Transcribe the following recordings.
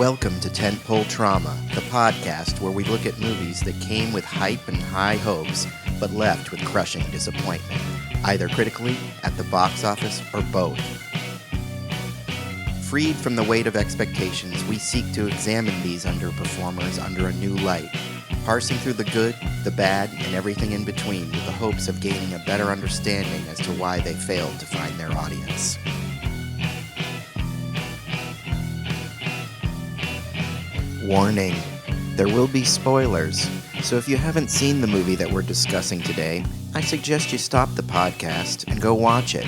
Welcome to Tentpole Trauma, the podcast where we look at movies that came with hype and high hopes, but left with crushing disappointment, either critically, at the box office, or both. Freed from the weight of expectations, we seek to examine these underperformers under a new light, parsing through the good, the bad, and everything in between with the hopes of gaining a better understanding as to why they failed to find their audience. Warning, there will be spoilers, so if you haven't seen the movie that we're discussing today, I suggest you stop the podcast and go watch it.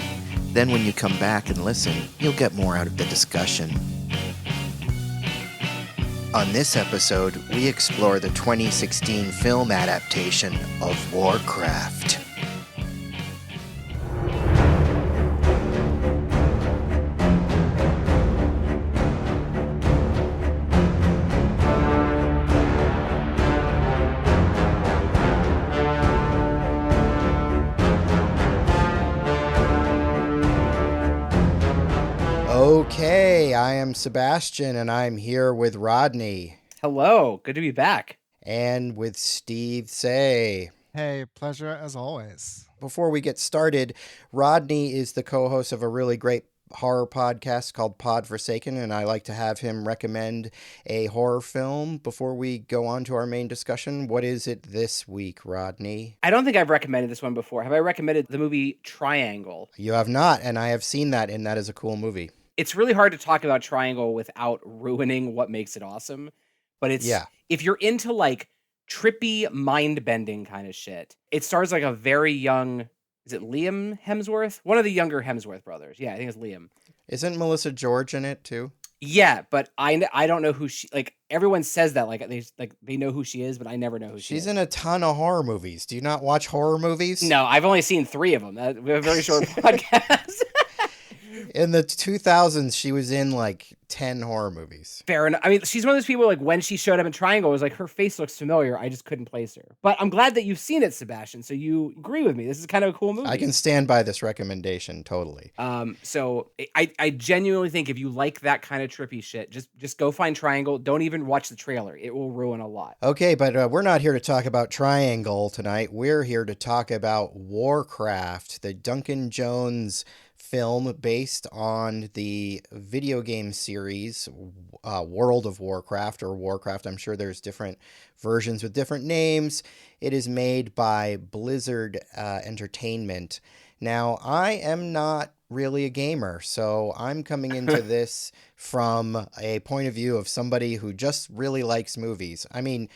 Then when you come back and listen, you'll get more out of the discussion. On this episode, we explore the 2016 film adaptation of Warcraft. Okay, I am Sebastian, and I'm here with Rodney. Hello, good to be back. And with Steve Say. Hey, pleasure as always. Before we get started, Rodney is the co-host of a really great horror podcast called Pod Forsaken, and I like to have him recommend a horror film before we go on to our main discussion. What is it this week, Rodney? I don't think I've recommended this one before. Have I recommended the movie Triangle? You have not, and I have seen that, and that is a cool movie. It's really hard to talk about Triangle without ruining what makes it awesome. But if you're into like trippy, mind-bending kind of shit, it stars like a very young, is it Liam Hemsworth? One of the younger Hemsworth brothers. Yeah, I think it's Liam. Isn't Melissa George in it too? Yeah, but I don't know who she, like, everyone says that like they know who she is, but I never know who she is. She's in a ton of horror movies. Do you not watch horror movies? No, I've only seen 3 of them. We have a very short podcast. In the 2000s, she was in like 10 horror movies. Fair enough. I mean, she's one of those people, like, when she showed up in Triangle, it was like, her face looks familiar. I just couldn't place her. But I'm glad that you've seen it, Sebastian, so you agree with me. This is kind of a cool movie. I can stand by this recommendation, totally. So I genuinely think if you like that kind of trippy shit, just go find Triangle. Don't even watch the trailer. It will ruin a lot. Okay, but we're not here to talk about Triangle tonight. We're here to talk about Warcraft, the Duncan Jones film based on the video game series World of Warcraft, or Warcraft. I'm sure there's different versions with different names. It is made by Blizzard Entertainment. Now, I am not really a gamer, so I'm coming into this from a point of view of somebody who just really likes movies. I mean,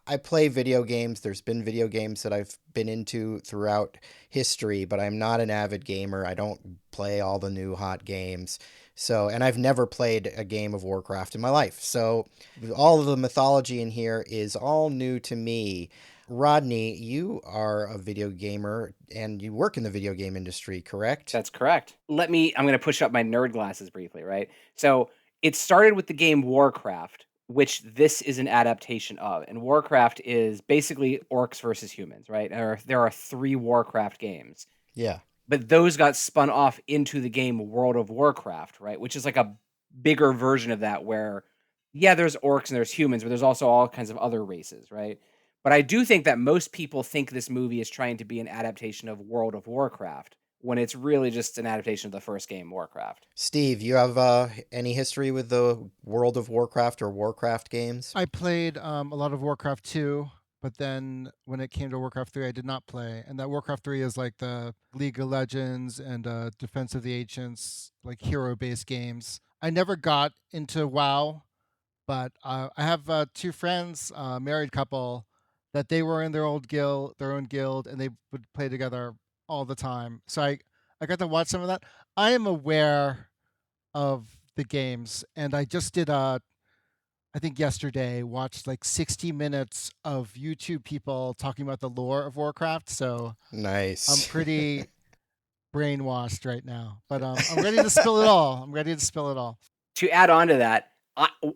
I play video games. There's been video games that I've been into throughout history, but I'm not an avid gamer. I don't play all the new hot games. So, and I've never played a game of Warcraft in my life. So all of the mythology in here is all new to me. Rodney, you are a video gamer and you work in the video game industry, correct? That's correct. I'm going to push up my nerd glasses briefly, right? So it started with the game Warcraft, which this is an adaptation of. And Warcraft is basically orcs versus humans, right? There are 3 Warcraft games. Yeah. But those got spun off into the game World of Warcraft, right? Which is like a bigger version of that where, yeah, there's orcs and there's humans, but there's also all kinds of other races, right? But I do think that most people think this movie is trying to be an adaptation of World of Warcraft, when it's really just an adaptation of the first game, Warcraft. Steve, you have any history with the World of Warcraft or Warcraft games? I played a lot of Warcraft 2, but then when it came to Warcraft 3, I did not play. And that Warcraft 3 is like the League of Legends and Defense of the Ancients, like hero-based games. I never got into WoW, but I have 2 friends, married couple, that they were in their own guild, and they would play together all the time. So I got to watch some of that. I am aware of the games, and I just did I think yesterday watched like 60 minutes of YouTube people talking about the lore of Warcraft. So nice. I'm pretty brainwashed right now, but I'm ready to spill it all. To add on to that,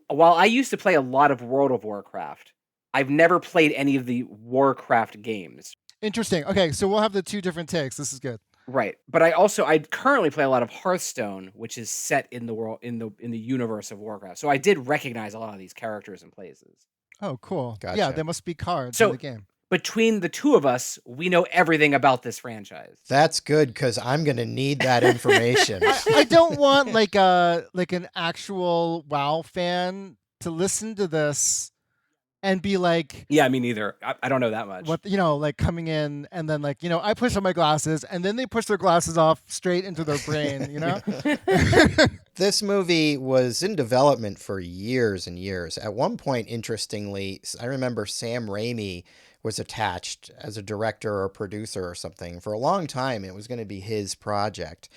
while I used to play a lot of World of Warcraft, I've never played any of the Warcraft games. Interesting. Okay, so we'll have the 2 different takes. This is good. Right. But I currently play a lot of Hearthstone, which is set in the world in the universe of Warcraft. So I did recognize a lot of these characters and places. Oh, cool. Yeah, Gotcha. there must be cards in So the game. between the two of us, we know everything about this franchise. That's good because I'm gonna need that information. I don't want like an actual WoW fan to listen to this and be like, Yeah, me neither. I don't know that much. what, like coming in and then like, I push on my glasses and then they push their glasses off straight into their brain, This movie was in development for years and years. At one point, interestingly, I remember Sam Raimi was attached as a director or producer or something. For a long time, it was going to be his project.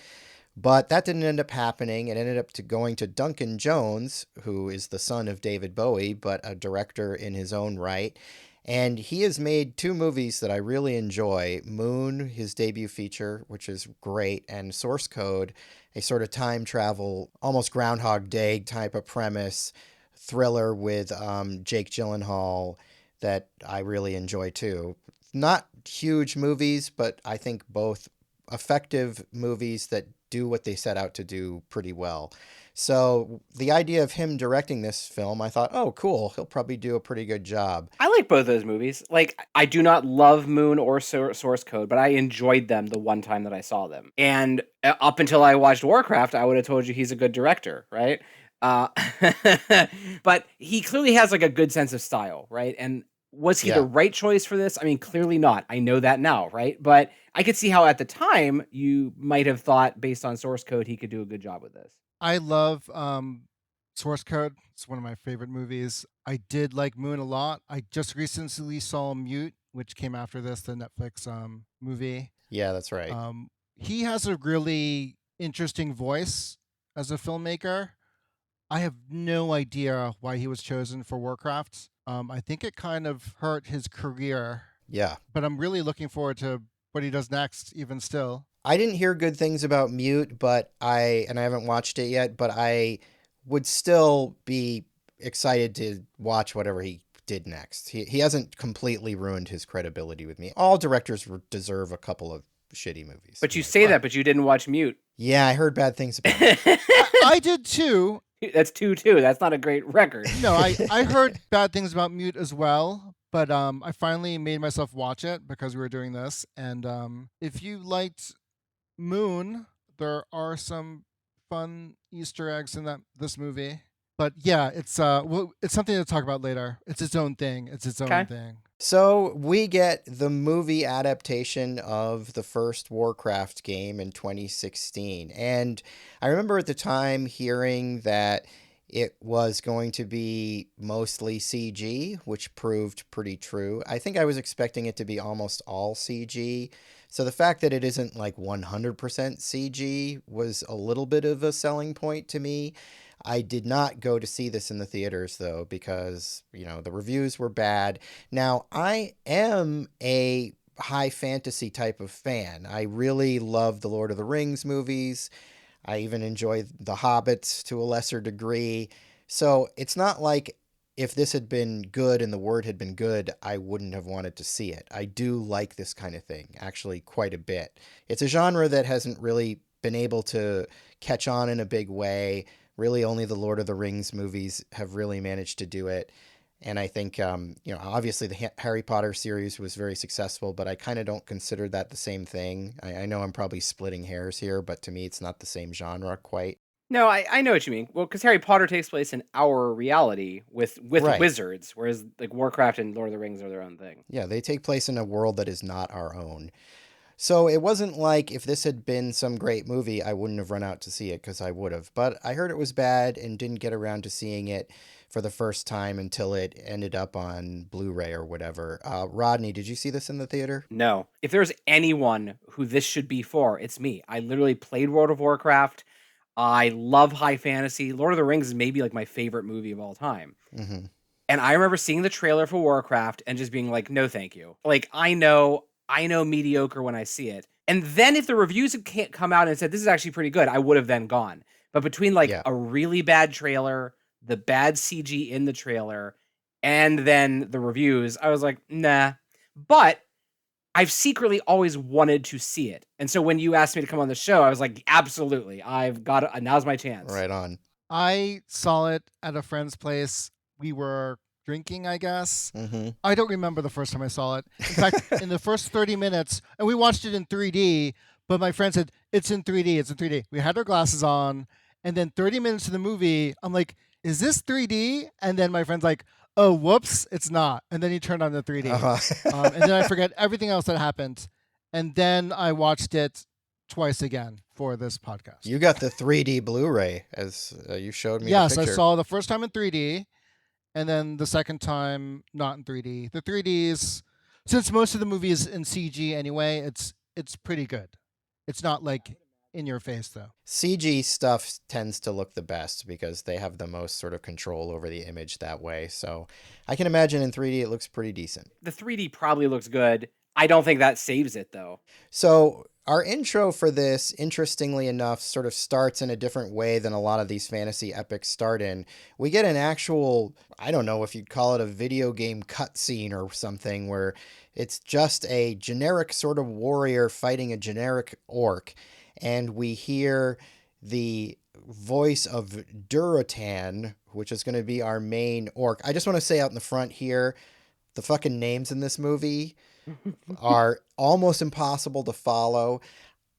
But that didn't end up happening. It ended up going to Duncan Jones, who is the son of David Bowie, but a director in his own right. And he has made two movies that I really enjoy. Moon, his debut feature, which is great, and Source Code, a sort of time travel, almost Groundhog Day type of premise thriller with Jake Gyllenhaal that I really enjoy too. Not huge movies, but I think both effective movies that do what they set out to do pretty well. So the idea of him directing this film, I thought, oh, cool, he'll probably do a pretty good job. I like both those movies. Like, I do not love Moon or Source Code, but I enjoyed them the one time that I saw them. And up until I watched Warcraft, I would have told you he's a good director, right? Uh, but he clearly has like a good sense of style, right? And was he Yeah. the right choice for this? I mean, clearly not. I know that now, right? But I could see how at the time you might have thought, based on Source Code, he could do a good job with this. I love Source Code. It's one of my favorite movies. I did like Moon a lot. I just recently saw Mute, which came after this, the Netflix movie. Yeah, that's right. He has a really interesting voice as a filmmaker. I have no idea why he was chosen for Warcraft. I think it kind of hurt his career, Yeah. but I'm really looking forward to what he does next, even still. I didn't hear good things about Mute, but I haven't watched it yet, but I would still be excited to watch whatever he did next. He hasn't completely ruined his credibility with me. All directors deserve a couple of shitty movies. But you say that, but you didn't watch Mute. Yeah, I heard bad things about it. I did too. That's 2-2. That's not a great record. No, I heard bad things about Mute as well, but I finally made myself watch it because we were doing this. And if you liked Moon, there are some fun Easter eggs in this movie. But yeah, it's something to talk about later. It's its own thing. It's its own thing. So we get the movie adaptation of the first Warcraft game in 2016. And I remember at the time hearing that it was going to be mostly CG, which proved pretty true. I think I was expecting it to be almost all CG. So the fact that it isn't like 100% CG was a little bit of a selling point to me. I did not go to see this in the theaters, though, because, the reviews were bad. Now, I am a high fantasy type of fan. I really love the Lord of the Rings movies. I even enjoy The Hobbits to a lesser degree. So it's not like if this had been good and the word had been good, I wouldn't have wanted to see it. I do like this kind of thing, actually, quite a bit. It's a genre that hasn't really been able to catch on in a big way. Really, only the Lord of the Rings movies have really managed to do it. And I think, obviously the Harry Potter series was very successful, but I kind of don't consider that the same thing. I know I'm probably splitting hairs here, but to me, it's not the same genre quite. No, I know what you mean. Well, because Harry Potter takes place in our reality with Right. wizards, whereas like Warcraft and Lord of the Rings are their own thing. Yeah, they take place in a world that is not our own. So it wasn't like if this had been some great movie, I wouldn't have run out to see it because I would have. But I heard it was bad and didn't get around to seeing it for the first time until it ended up on Blu-ray or whatever. Rodney, did you see this in the theater? No. If there's anyone who this should be for, it's me. I literally played World of Warcraft. I love high fantasy. Lord of the Rings is maybe like my favorite movie of all time. Mm-hmm. And I remember seeing the trailer for Warcraft and just being like, no, thank you. Like, I know mediocre when I see it. And then if the reviews had come out and said, this is actually pretty good, I would have then gone. But between a really bad trailer, the bad CG in the trailer, and then the reviews, I was like, nah. But I've secretly always wanted to see it. And so when you asked me to come on the show, I was like, absolutely. I've got it. Now's my chance. Right on. I saw it at a friend's place. We were drinking, I guess. Mm-hmm. I don't remember the first time I saw it. In fact, in the first 30 minutes, and we watched it in 3D, but my friend said, it's in 3D, it's in 3D. We had our glasses on, and then 30 minutes of the movie, I'm like, is this 3D? And then my friend's like, oh, whoops, it's not. And then he turned on the 3D. Uh-huh. And then I forget everything else that happened. And then I watched it twice again for this podcast. You got the 3D Blu-ray, as you showed me. Yes, the I picture. saw the first time in 3D, and then the second time not in 3D. The 3Ds, since most of the movie is in CG anyway, it's pretty good. It's not like in your face though. CG stuff tends to look the best because they have the most sort of control over the image that way. So I can imagine in 3D it looks pretty decent. The 3D probably looks good. I don't think that saves it though. So our intro for this, interestingly enough, sort of starts in a different way than a lot of these fantasy epics start in. We get an actual, I don't know if you'd call it a video game cutscene or something, where it's just a generic sort of warrior fighting a generic orc. And we hear the voice of Duratan, which is going to be our main orc. I just want to say out in the front here, the fucking names in this movie are almost impossible to follow.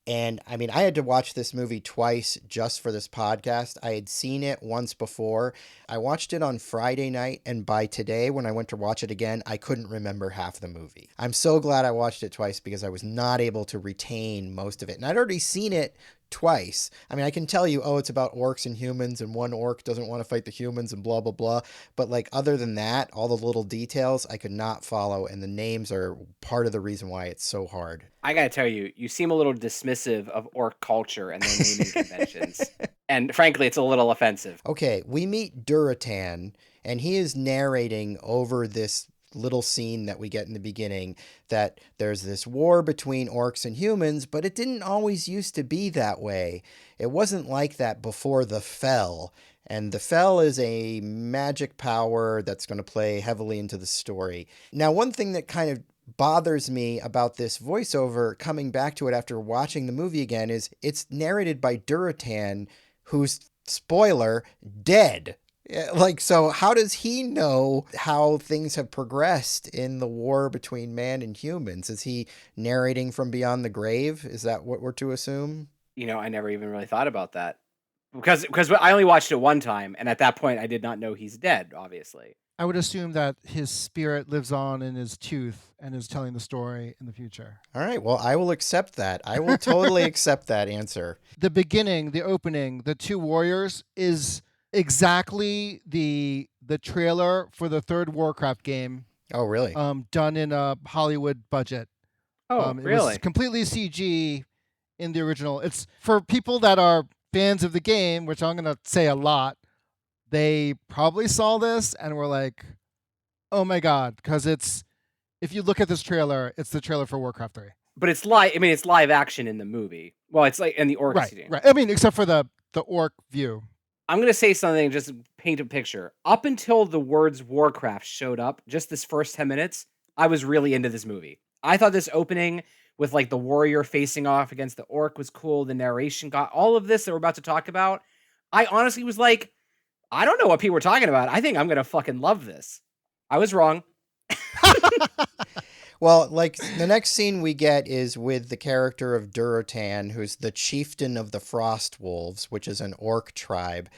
And I mean, I had to watch this movie twice just for this podcast. I had seen it once before. I watched it on Friday night, and by today, when I went to watch it again, I couldn't remember half the movie. I'm so glad I watched it twice because I was not able to retain most of it. And I'd already seen it twice. I mean, I can tell you, oh, it's about orcs and humans, and one orc doesn't want to fight the humans and blah, blah, blah. But like, other than that, all the little details I could not follow, and the names are part of the reason why it's so hard. I gotta tell you, you seem a little dismissive of orc culture and their naming conventions. And frankly, it's a little offensive. Okay, we meet Duratan, and he is narrating over this little scene that we get in the beginning that there's this war between orcs and humans, but it didn't always used to be that way. It wasn't like that before the Fell. And the Fell is a magic power that's going to play heavily into the story. Now, one thing that kind of bothers me about this voiceover, coming back to it after watching the movie again, is it's narrated by Duratan, who's, spoiler, dead. Like, so how does he know how things have progressed in the war between man and humans? Is he narrating from beyond the grave? Is that what we're to assume? You know, I never even really thought about that. Because I only watched it one time, and at that point, I did not know he's dead, obviously. I would assume that his spirit lives on in his tooth and is telling the story in the future. All right, well, I will accept that. I will totally accept that answer. The beginning, the opening, the two warriors is exactly the trailer for the third Warcraft game. Oh, really? Done in a Hollywood budget. Oh, It really? was completely CG in the original. It's for people that are fans of the game, which I'm going to say a lot. They probably saw this and were like, "Oh my god!" Because if you look at this trailer, it's the trailer for Warcraft 3. But it's live. I mean, it's live action in the movie. Well, it's like in the orc scene. Right. I mean, except for the orc view. I'm gonna say something, just paint a picture. Up until the words Warcraft showed up, just this first 10 minutes, I was really into this movie. I thought this opening with like the warrior facing off against the orc was cool. The narration got all of this that we're about to talk about. I honestly was like, I don't know what people were talking about. I think I'm gonna fucking love this. I was wrong. Well, like, the next scene we get is with the character of Duratan, who's the chieftain of the Frost Wolves, which is an orc tribe.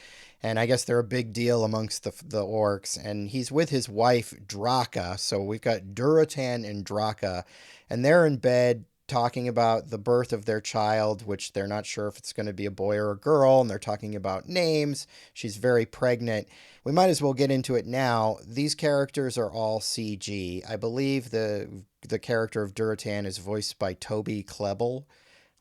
And I guess they're a big deal amongst the orcs. And he's with his wife, Draka. So we've got Duratan and Draka. And they're in bed talking about the birth of their child, which they're not sure if it's going to be a boy or a girl. And they're talking about names. She's very pregnant. We might as well get into it now. These characters are all CG. I believe the character of Duratan is voiced by Toby Kebbell.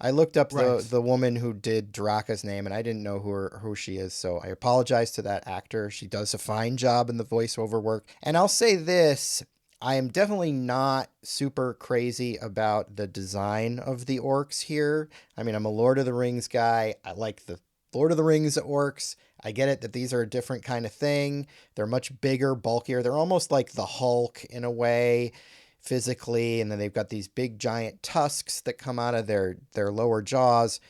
I looked up the woman who did Draka's name, and I didn't know who she is, so I apologize to that actor. She does a fine job in the voiceover work. And I'll say this, I am definitely not super crazy about the design of the orcs here. I mean, I'm a Lord of the Rings guy. I like the Lord of the Rings orcs. I get it that these are a different kind of thing. They're much bigger, bulkier. They're almost like the Hulk in a way. physically, and then they've got these big giant tusks that come out of their lower jaws.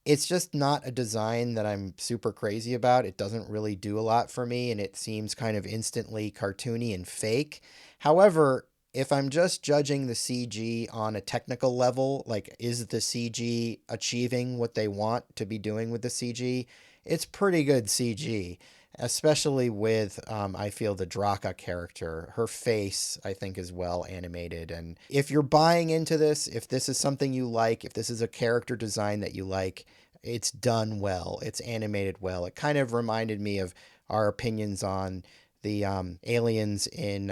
It's just not a design that I'm super crazy about. It doesn't really do a lot for me, and it seems kind of instantly cartoony and fake. However, if I'm just judging the CG on a technical level, like is the CG achieving what they want to be doing with the CG, it's pretty good CG, especially with, I feel, the Draka character. Her face, I think, is well animated. And if you're buying into this, if this is something you like, if this is a character design that you like, it's done well. It's animated well. It kind of reminded me of our opinions on the aliens in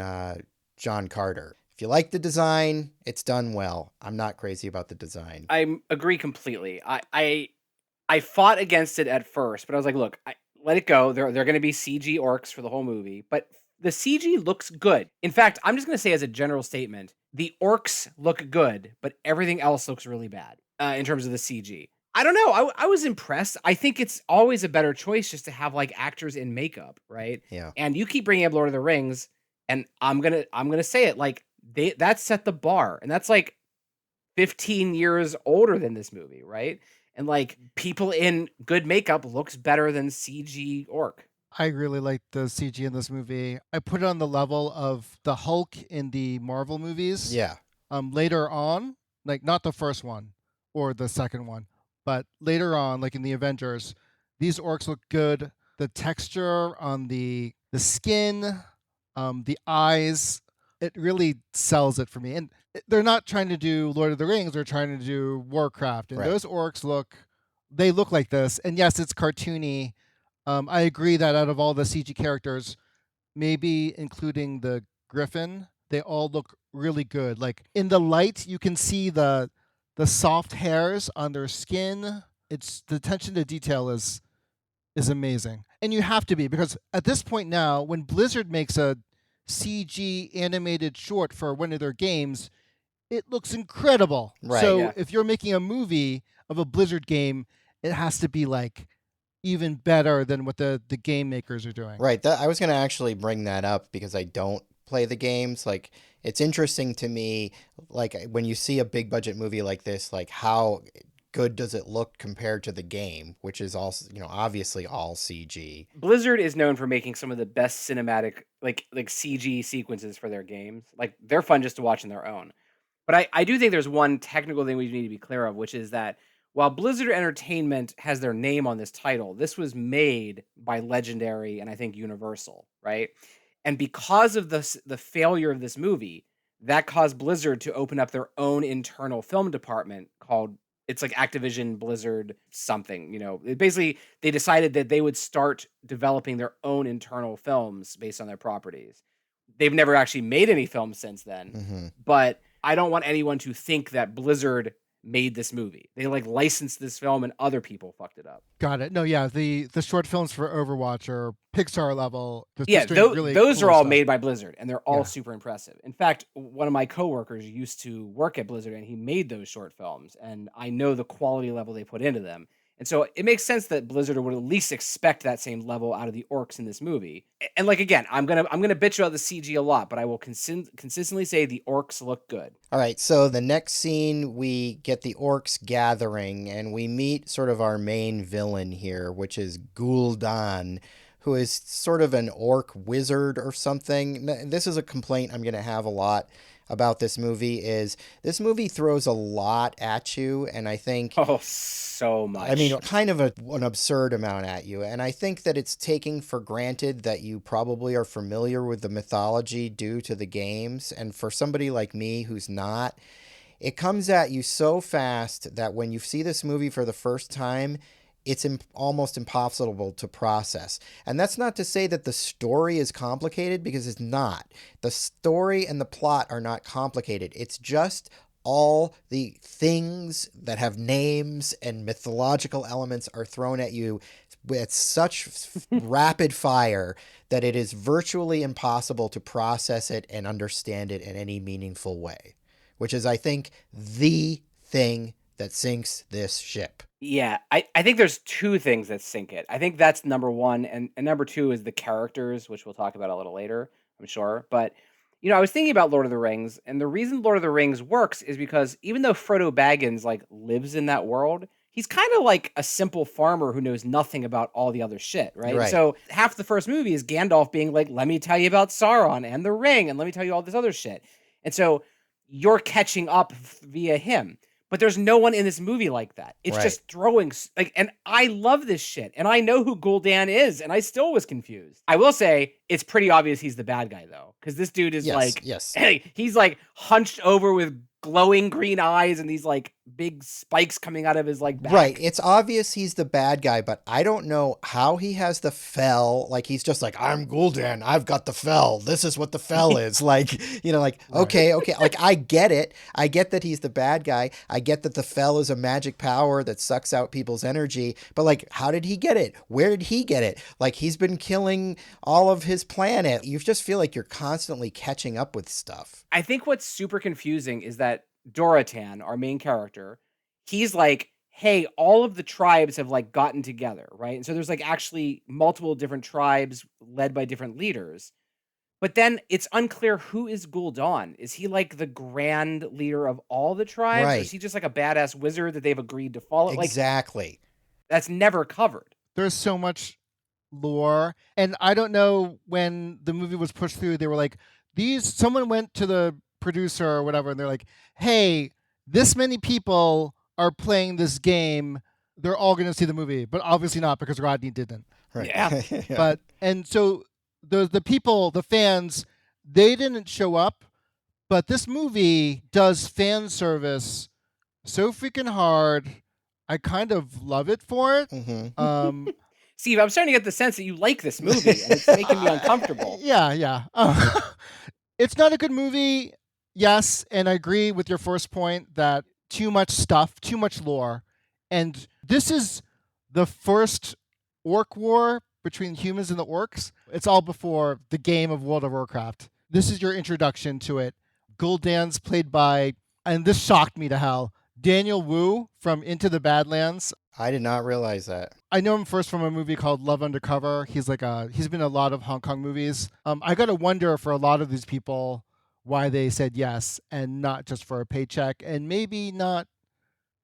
John Carter. If you like the design, it's done well. I'm not crazy about the design. I agree completely. I fought against it at first, but I was like, look, let it go. They're going to be CG orcs for the whole movie, but the CG looks good. In fact, I'm just going to say as a general statement, the orcs look good, but everything else looks really bad in terms of the CG. I don't know. I was impressed. I think it's always a better choice just to have like actors in makeup, right? Yeah. And you keep bringing up Lord of the Rings, and I'm gonna say it, like that set the bar, and that's like 15 years older than this movie, right? And like people in good makeup looks better than CG orc. I really like the CG in this movie. I put it on the level of the Hulk in the Marvel movies. Yeah. Later on, like not the first one or the second one, but later on, like in the Avengers, these orcs look good. The texture on the skin, the eyes, it really sells it for me. And they're not trying to do Lord of the Rings; they're trying to do Warcraft, and Right. those orcs they look like this. And yes, it's cartoony. I agree that out of all the CG characters, maybe including the Griffin, they all look really good. Like in the light, you can see the soft hairs on their skin. It's the attention to detail is amazing, and you have to be, because at this point now, when Blizzard makes a CG animated short for one of their games, it looks incredible. Right. So Yeah. if you're making a movie of a Blizzard game, it has to be like even better than what the game makers are doing. Right. I was going to actually bring that up because I don't play the games. Like, it's interesting to me, like when you see a big budget movie like this, like how good does it look compared to the game, which is also, obviously all CG. Blizzard is known for making some of the best cinematic like CG sequences for their games. Like they're fun just to watch on their own. But I do think there's one technical thing we need to be clear of, which is that while Blizzard Entertainment has their name on this title, this was made by Legendary and I think Universal, right? And because of the failure of this movie, that caused Blizzard to open up their own internal film department called, it's like Activision Blizzard something, basically they decided that they would start developing their own internal films based on their properties. They've never actually made any films since then, Mm-hmm. but I don't want anyone to think that Blizzard made this movie. They like licensed this film and other people fucked it up. Got it. No, yeah, the short films for Overwatch are Pixar level. Yeah, doing really those cool are all stuff. made by Blizzard, and they're all Yeah. super impressive. In fact, one of my coworkers used to work at Blizzard, and he made those short films, and I know the quality level they put into them. And so it makes sense that Blizzard would at least expect that same level out of the orcs in this movie. And like again, I'm gonna bitch about the CG a lot, but I will consistently say the orcs look good. All right, so the next scene, we get the orcs gathering, and we meet sort of our main villain here, which is Gul'dan, who is sort of an orc wizard or something. This is a complaint I'm going to have a lot about this movie, is this movie throws a lot at you, and I think... Oh, so much. I mean, kind of an absurd amount at you. And I think that it's taking for granted that you probably are familiar with the mythology due to the games. And for somebody like me who's not, it comes at you so fast that when you see this movie for the first time, it's almost impossible to process. And that's not to say that the story is complicated, because it's not. The story and the plot are not complicated. It's just all the things that have names and mythological elements are thrown at you with such rapid fire that it is virtually impossible to process it and understand it in any meaningful way, which is, I think, the thing that sinks this ship. Yeah, I think there's two things that sink it. I think that's number one, and number two is the characters, which we'll talk about a little later, I'm sure. But I was thinking about Lord of the Rings, and the reason Lord of the Rings works is because even though Frodo Baggins like lives in that world, he's kind of like a simple farmer who knows nothing about all the other shit, right? And Right. so half the first movie is Gandalf being like, "Let me tell you about Sauron and the ring, and let me tell you all this other shit." And so you're catching up via him. But there's no one in this movie like that. It's Right. just throwing like, and I love this shit, and I know who Gul'dan is, and I still was confused. I will say it's pretty obvious he's the bad guy though, because this dude is Yes. he's like hunched over with glowing green eyes and these like big spikes coming out of his like back. Right. It's obvious he's the bad guy, but I don't know how he has the fell. Like, he's just like, I'm Gul'dan. I've got the fell. This is what the fell is. Like, like, okay. Like, I get it. I get that he's the bad guy. I get that the fell is a magic power that sucks out people's energy. But, like, how did he get it? Where did he get it? Like, he's been killing all of his planet. You just feel like you're constantly catching up with stuff. I think what's super confusing is that Doratan, our main character, he's like, hey, all of the tribes have like gotten together, right? And so there's like actually multiple different tribes led by different leaders. But then it's unclear who is Gul'dan. Is he like the grand leader of all the tribes? Or Right. is he just like a badass wizard that they've agreed to follow? Exactly. Like, that's never covered. There's so much lore, and I don't know when the movie was pushed through, they were like, someone went to the producer or whatever, and they're like, hey, this many people are playing this game, they're all going to see the movie, but obviously not, because Rodney didn't. Right. Yeah. But and so the people, the fans, they didn't show up, but this movie does fan service so freaking hard. I kind of love it for it. Mm-hmm. Steve, I'm starting to get the sense that you like this movie, and it's making me uncomfortable. Yeah. It's not a good movie, yes, and I agree with your first point that too much stuff, too much lore. And this is the first orc war between humans and the orcs. It's all before the game of World of Warcraft. This is your introduction to it. Gul'dan's played by, and this shocked me to hell, Daniel Wu from Into the Badlands. I did not realize that. I know him first from a movie called Love Undercover. He's been in a lot of Hong Kong movies. I gotta wonder for a lot of these people why they said yes and not just for a paycheck, and maybe not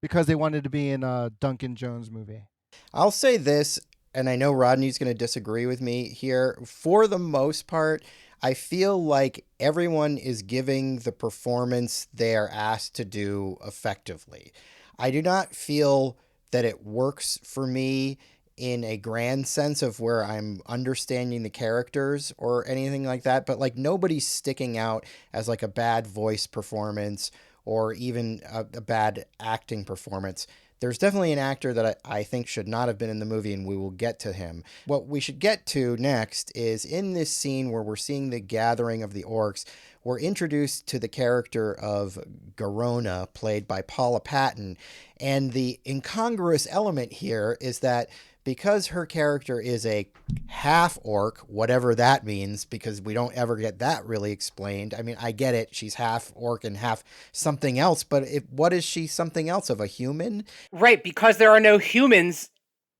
because they wanted to be in a Duncan Jones movie. I'll say this, and I know Rodney's going to disagree with me here. For the most part, I feel like everyone is giving the performance they are asked to do effectively. I do not feel that it works for me in a grand sense of where I'm understanding the characters or anything like that, but like nobody's sticking out as like a bad voice performance or even a bad acting performance. There's definitely an actor that I think should not have been in the movie, and we will get to him. What we should get to next is in this scene where we're seeing the gathering of the orcs, we're introduced to the character of Garona, played by Paula Patton. And the incongruous element here is that because her character is a half orc, whatever that means, because we don't ever get that really explained. I mean, I get it. She's half orc and half something else, but what is she something else of, a human? Right, because there are no humans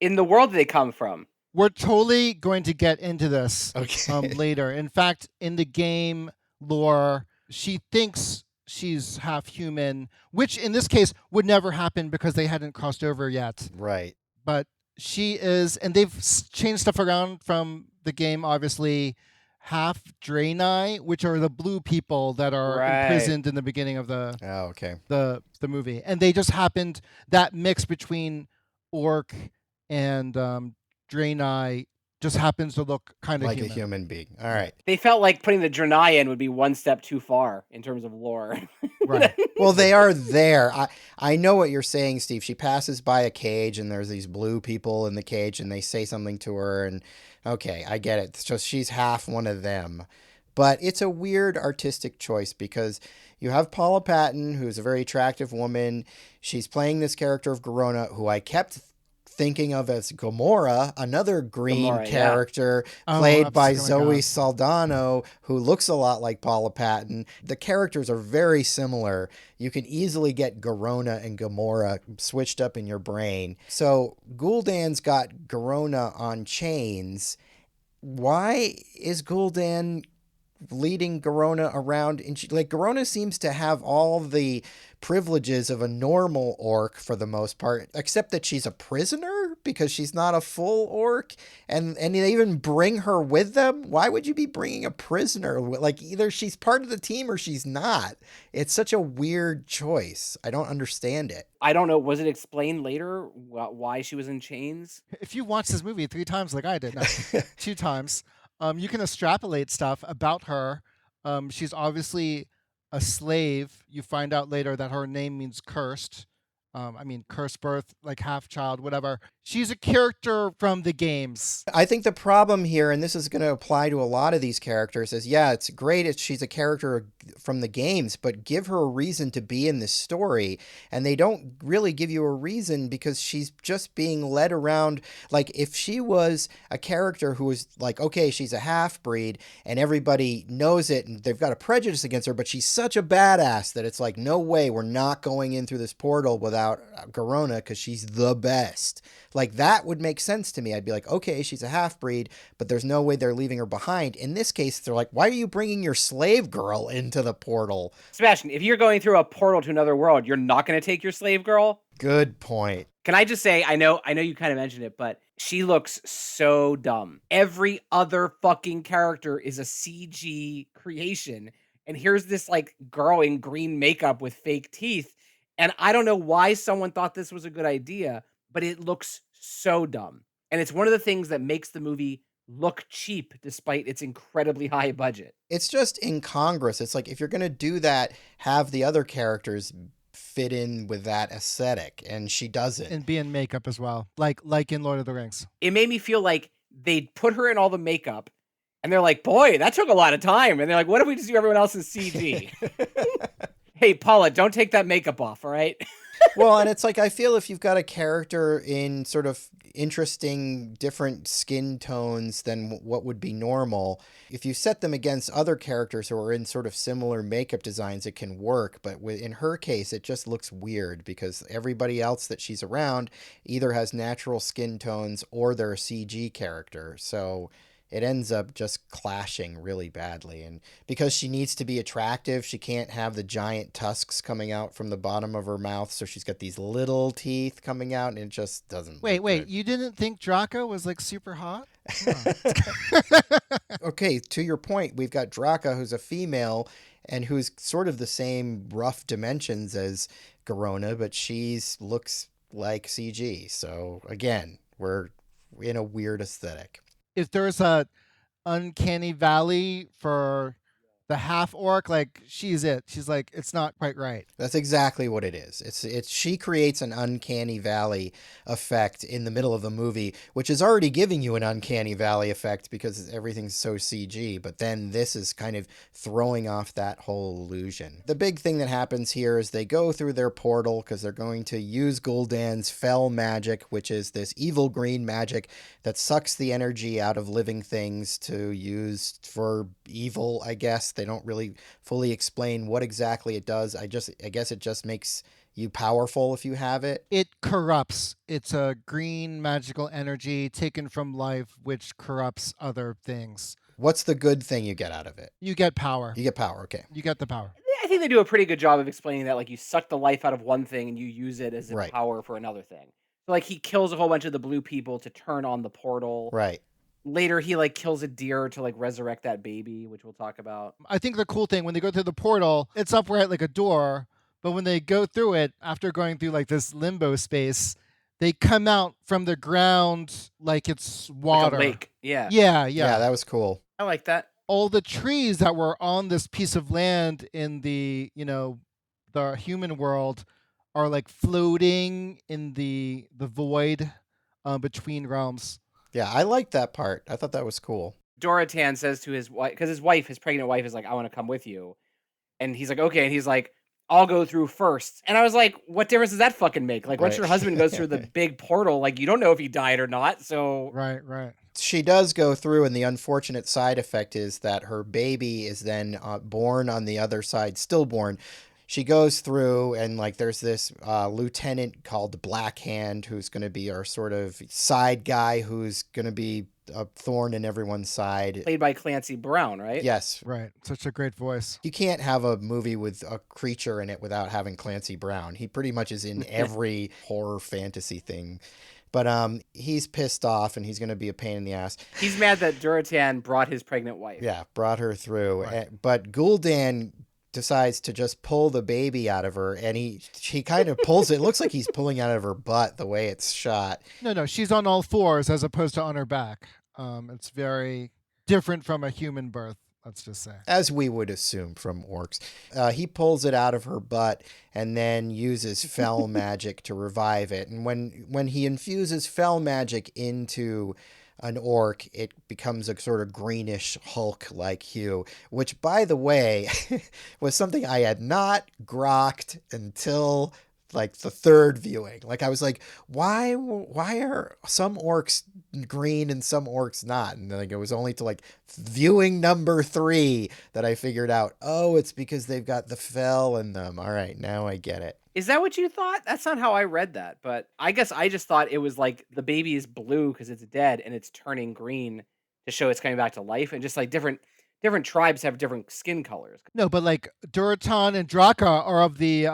in the world that they come from. We're totally going to get into this Okay. later. In fact, in the game lore, she thinks she's half human, which in this case would never happen because they hadn't crossed over yet. Right. But she is, and they've changed stuff around from the game, obviously, half Draenei, which are the blue people that are imprisoned in the beginning of the movie. And they just happened, that mix between orc and Draenei just happens to look kind of like a human being. All right. They felt like putting the Draenei in would be one step too far in terms of lore. Right. Well, they are there. I know what you're saying, Steve. She passes by a cage and there's these blue people in the cage and they say something to her, and okay, I get it. So she's half one of them. But it's a weird artistic choice because you have Paula Patton, who's a very attractive woman. She's playing this character of Garona, who I kept thinking of as Gamora, another green character played by Zoe Saldana, who looks a lot like Paula Patton. The characters are very similar. You can easily get Garona and Gamora switched up in your brain. So Gul'dan's got Garona on chains. Why is Gul'dan leading Garona around, and Garona seems to have all the privileges of a normal orc for the most part, except that she's a prisoner because she's not a full orc, and they even bring her with them. Why would you be bringing a prisoner? Like, either she's part of the team or she's not. It's such a weird choice. I don't understand it. I don't know. Was it explained later why she was in chains? If you watch this movie 3 times like I did, no, 2 times, you can extrapolate stuff about her. She's obviously a slave. You find out later that her name means cursed. Cursed birth, like half child, whatever. She's a character from the games. I think the problem here, and this is going to apply to a lot of these characters, is it's great if she's a character from the games, but give her a reason to be in this story. And they don't really give you a reason because she's just being led around. Like, if she was a character who was like, okay, she's a half-breed and everybody knows it and they've got a prejudice against her, but she's such a badass that it's like, no way, we're not going in through this portal without Garona because she's the best. Like, that would make sense to me. I'd be like, okay, she's a half-breed, but there's no way they're leaving her behind. In this case, they're like, why are you bringing your slave girl into the portal? Sebastian, if you're going through a portal to another world, you're not going to take your slave girl? Good point. Can I just say, I know you kind of mentioned it, but she looks so dumb. Every other fucking character is a CG creation. And here's this like girl in green makeup with fake teeth. And I don't know why someone thought this was a good idea, but it looks so dumb. And it's one of the things that makes the movie look cheap despite its incredibly high budget. It's just incongruous. It's like, if you're going to do that, have the other characters fit in with that aesthetic, and she doesn't. And be in makeup as well, like in Lord of the Rings. It made me feel like they put her in all the makeup, and they're like, boy, that took a lot of time. And they're like, what if we just do everyone else in CG? Hey, Paula, don't take that makeup off, all right? Well, and it's like, I feel if you've got a character in sort of interesting different skin tones than what would be normal, if you set them against other characters who are in sort of similar makeup designs, it can work. But in her case, it just looks weird because everybody else that she's around either has natural skin tones or they're a CG character. So it ends up just clashing really badly. And because she needs to be attractive, she can't have the giant tusks coming out from the bottom of her mouth. So she's got these little teeth coming out, and it just doesn't Wait, look good. you didn't think Draco was like super hot? Okay, to your point, we've got Draka, who's a female and who's sort of the same rough dimensions as Garona, but looks like CG. So again, we're in a weird aesthetic. If there's a uncanny valley for the half orc, like she's like, it's not quite right. That's exactly what it is. It's she creates an uncanny valley effect in the middle of the movie, which is already giving you an uncanny valley effect because everything's so CG, but then this is kind of throwing off that whole illusion. The big thing that happens here is they go through their portal because they're going to use Gul'dan's fell magic, which is this evil green magic that sucks the energy out of living things to use for evil, I guess. They don't really fully explain what exactly it does. I guess it just makes you powerful if you have it. It corrupts. It's a green magical energy taken from life, which corrupts other things. What's the good thing you get out of it? You get power. You get power, okay. You get the power. I think they do a pretty good job of explaining that. Like, you suck the life out of one thing and you use it as a Right. power for another thing. So, like, he kills a whole bunch of the blue people to turn on the portal. Right. Later, he like kills a deer to like resurrect that baby, which we'll talk about. I think the cool thing when they go through the portal, it's upright like a door, but when they go through it, after going through like this limbo space, they come out from the ground like it's water. Like a lake. Yeah. Yeah, that was cool. I like that. All the trees that were on this piece of land in the, the human world are like floating in the void between realms. Yeah, I liked that part. I thought that was cool. Doratan says to his wife, because his pregnant wife is like, I want to come with you. And he's like, okay. And he's like, I'll go through first. And I was like, what difference does that fucking make? Like, once Right. your husband goes through the big portal, like, you don't know if he died or not. So Right. She does go through, and the unfortunate side effect is that her baby is then born on the other side, stillborn. She goes through, and like there's this lieutenant called Blackhand who's going to be our sort of side guy who's going to be a thorn in everyone's side. Played by Clancy Brown, right? Yes. Right. Such a great voice. You can't have a movie with a creature in it without having Clancy Brown. He pretty much is in every horror fantasy thing. But he's pissed off and he's going to be a pain in the ass. He's mad that Duratan brought his pregnant wife. Yeah, brought her through. Right. But Gul'dan decides to just pull the baby out of her, and he kind of pulls it. It looks like he's pulling out of her butt the way it's shot. No, she's on all fours as opposed to on her back. It's very different from a human birth, let's just say. As we would assume from orcs. He pulls it out of her butt and then uses fell magic to revive it. And when he infuses fell magic into an orc, it becomes a sort of greenish Hulk-like hue, which, by the way, was something I had not grokked until like the third viewing. Like I was like, why are some orcs green and some orcs not? And like it was only to like viewing number 3 that I figured out, oh, it's because they've got the fell in them. All right, now I get it. Is that what you thought? That's not how I read that, but I guess I just thought it was like the baby is blue because it's dead and it's turning green to show it's coming back to life, and just like different tribes have different skin colors. No, but like Duratan and Draka are of the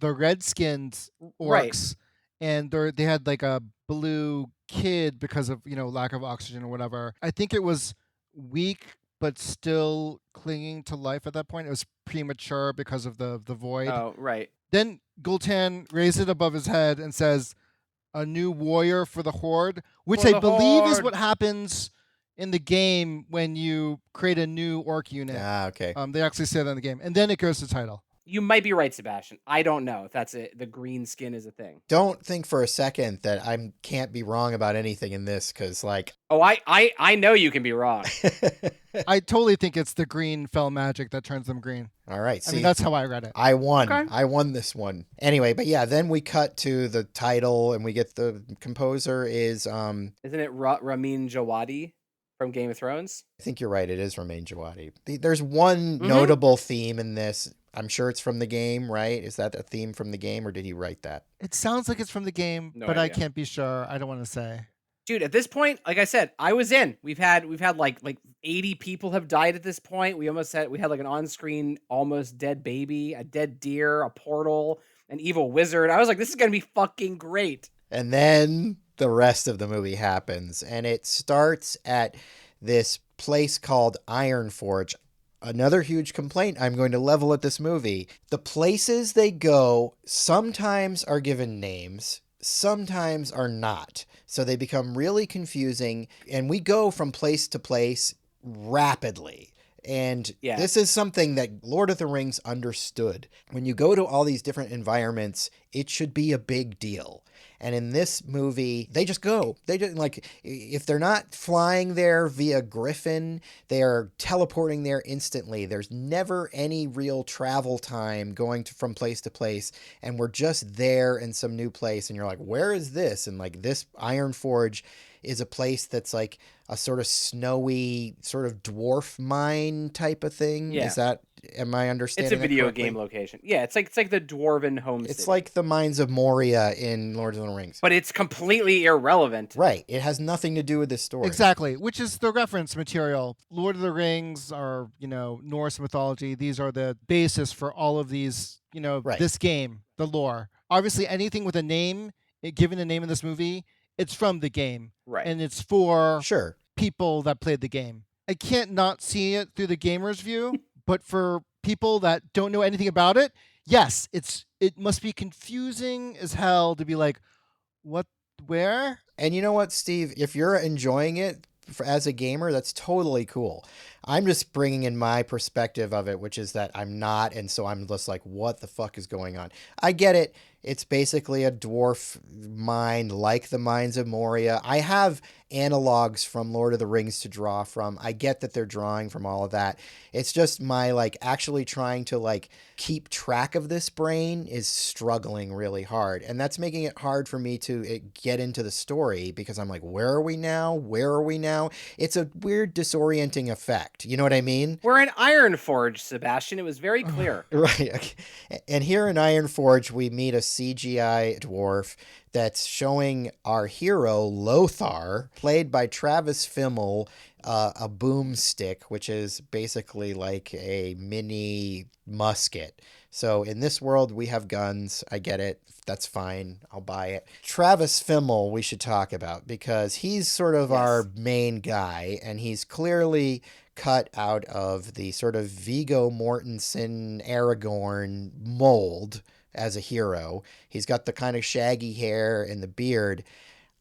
red-skinned orcs, and they had like a blue kid because of lack of oxygen or whatever. I think it was weak but still clinging to life at that point. It was premature because of the void. Oh, right. Then Gul'dan raised it above his head and says, "A new warrior for the Horde," which I believe is what happens in the game when you create a new orc unit. Ah, okay. They actually say that in the game, and then it goes to title. You might be right, Sebastian. I don't know if that's it. The green skin is a thing. Don't think for a second that I can't be wrong about anything in this, because like... Oh, I know you can be wrong. I totally think it's the green fell magic that turns them green. All right. See, I mean, that's how I read it. I won. Okay. I won this one. Anyway, but yeah, then we cut to the title and we get the composer is... Isn't it Ramin Djawadi from Game of Thrones? I think you're right. It is Ramin Djawadi. There's one notable theme in this. I'm sure it's from the game, right? Is that a theme from the game, or did he write that? It sounds like it's from the game, No but I idea. can't be sure. I don't want to say. Dude, at this point, like I said, I was in. We've had like 80 people have died at this point. We had like an on-screen almost dead baby, a dead deer, a portal, an evil wizard. I was like, this is gonna be fucking great. And then the rest of the movie happens, and it starts at this place called Ironforge. Another huge complaint I'm going to level at this movie. The places they go sometimes are given names, sometimes are not. So they become really confusing, and we go from place to place rapidly. And this is something that Lord of the Rings understood. When you go to all these different environments, it should be a big deal. And in this movie, they just go. They just, like, if they're not flying there via Griffin, they are teleporting there instantly. There's never any real travel time going from place to place. And we're just there in some new place. And you're like, where is this? And like, this Ironforge is a place that's like a sort of snowy, sort of dwarf mine type of thing. Yeah. Is that, am I understanding? It's a video correctly? game location. Yeah, it's like the dwarven home It's city. like the Mines of Moria in Lord of the Rings. But it's completely irrelevant. Right. It has nothing to do with this story. Exactly, which is the reference material. Lord of the Rings are, Norse mythology. These are the basis for all of these, this game, the lore. Obviously, anything with a name, given a name in this movie, it's from the game. Right. And it's for Sure. people that played the game. I can't not see it through the gamer's view, but for people that don't know anything about it, yes, it must be confusing as hell to be like, what, where? And you know what, Steve? If you're enjoying it as a gamer, that's totally cool. I'm just bringing in my perspective of it, which is that I'm not, and so I'm just like, what the fuck is going on? I get it. It's basically a dwarf mine like the Mines of Moria. I have analogs from Lord of the Rings to draw from. I get that they're drawing from all of that. It's just my like actually trying to like keep track of this brain is struggling really hard. And that's making it hard for me to get into the story because I'm like, where are we now? Where are we now? It's a weird disorienting effect. correct. You know what I mean? We're in Ironforge, Sebastian. It was very clear. Right. Okay. And here in Ironforge, we meet a CGI dwarf that's showing our hero, Lothar, played by Travis Fimmel, a boomstick, which is basically like a mini musket. So in this world, we have guns. I get it. That's fine. I'll buy it. Travis Fimmel, we should talk about because he's sort of our main guy, and he's clearly cut out of the sort of Viggo Mortensen Aragorn mold as a hero. He's got the kind of shaggy hair and the beard.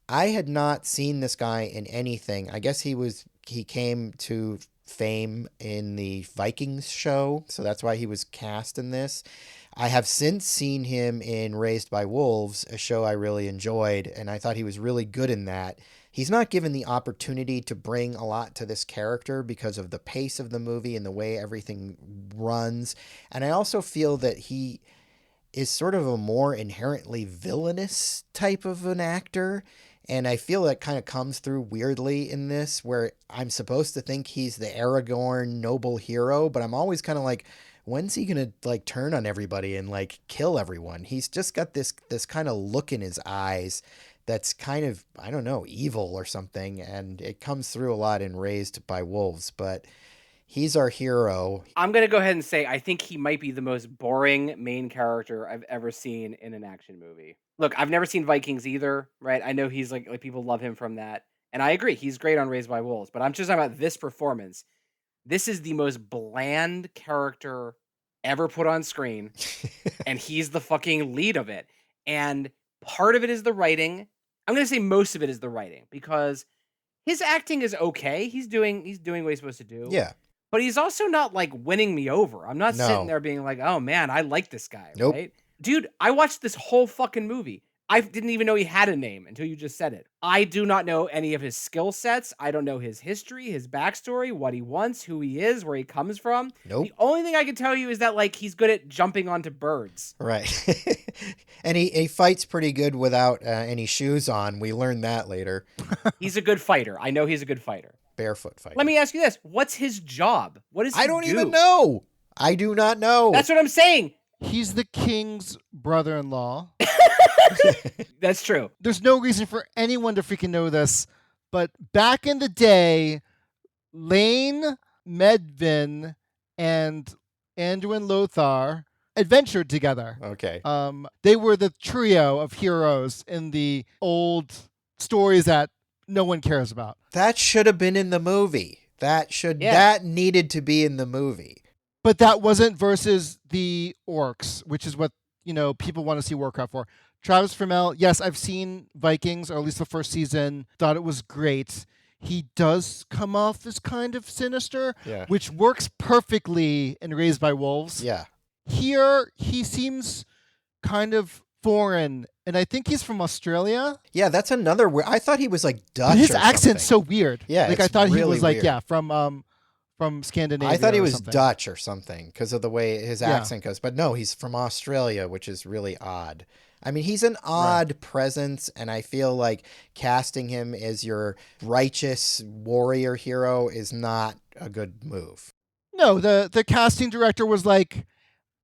I had not seen this guy in anything. I guess he came to fame in the Vikings show, so that's why he was cast in this. I have since seen him in Raised by Wolves, a show I really enjoyed, and I thought he was really good in that. He's not given the opportunity to bring a lot to this character because of the pace of the movie and the way everything runs. And I also feel that he is sort of a more inherently villainous type of an actor. And I feel that kind of comes through weirdly in this, where I'm supposed to think he's the Aragorn noble hero, but I'm always kind of like, when's he gonna like turn on everybody and like kill everyone? He's just got this kind of look in his eyes that's kind of, I don't know, evil or something, and it comes through a lot in Raised by Wolves, but he's our hero. I'm going to go ahead and say I think he might be the most boring main character I've ever seen in an action movie. Look, I've never seen Vikings either, right? I know he's like people love him from that, and I agree, he's great on Raised by Wolves, but I'm just talking about this performance. This is the most bland character ever put on screen, and he's the fucking lead of it. And part of it is the writing. I'm going to say most of it is the writing because his acting is okay. He's doing what he's supposed to do. Yeah. But he's also not like winning me over. I'm not No. sitting there being like, "Oh man, I like this guy." Nope. Right? Dude, I watched this whole fucking movie. I didn't even know he had a name until you just said it. I do not know any of his skill sets. I don't know his history, his backstory, what he wants, who he is, where he comes from. Nope. The only thing I can tell you is that like he's good at jumping onto birds. Right. And he fights pretty good without any shoes on. We learned that later. He's a good fighter. I know he's a good fighter. Barefoot fighter. Let me ask you this. What's his job? What does he I don't do? even know. I do not know. That's what I'm saying. He's the king's brother-in-law. That's true. There's no reason for anyone to freaking know this, but back in the day, Lane, Medvin, and Anduin Lothar adventured together. Okay. They were the trio of heroes in the old stories that no one cares about. That should have been in the movie. That needed to be in the movie. But that wasn't versus the orcs, which is what, people want to see Warcraft for. Travis Fimmel, yes, I've seen Vikings, or at least the first season, thought it was great. He does come off as kind of sinister, which works perfectly in Raised by Wolves. Yeah. Here, he seems kind of foreign, and I think he's from Australia. Yeah, that's another weird. I thought he was like Dutch. But his or accent's something. so weird. Yeah, like I it's thought he really was like weird. from Scandinavia. I thought he or was something. Dutch or something because of the way his accent goes. But no, he's from Australia, which is really odd. I mean, he's an odd presence, and I feel like casting him as your righteous warrior hero is not a good move. No, the casting director was like,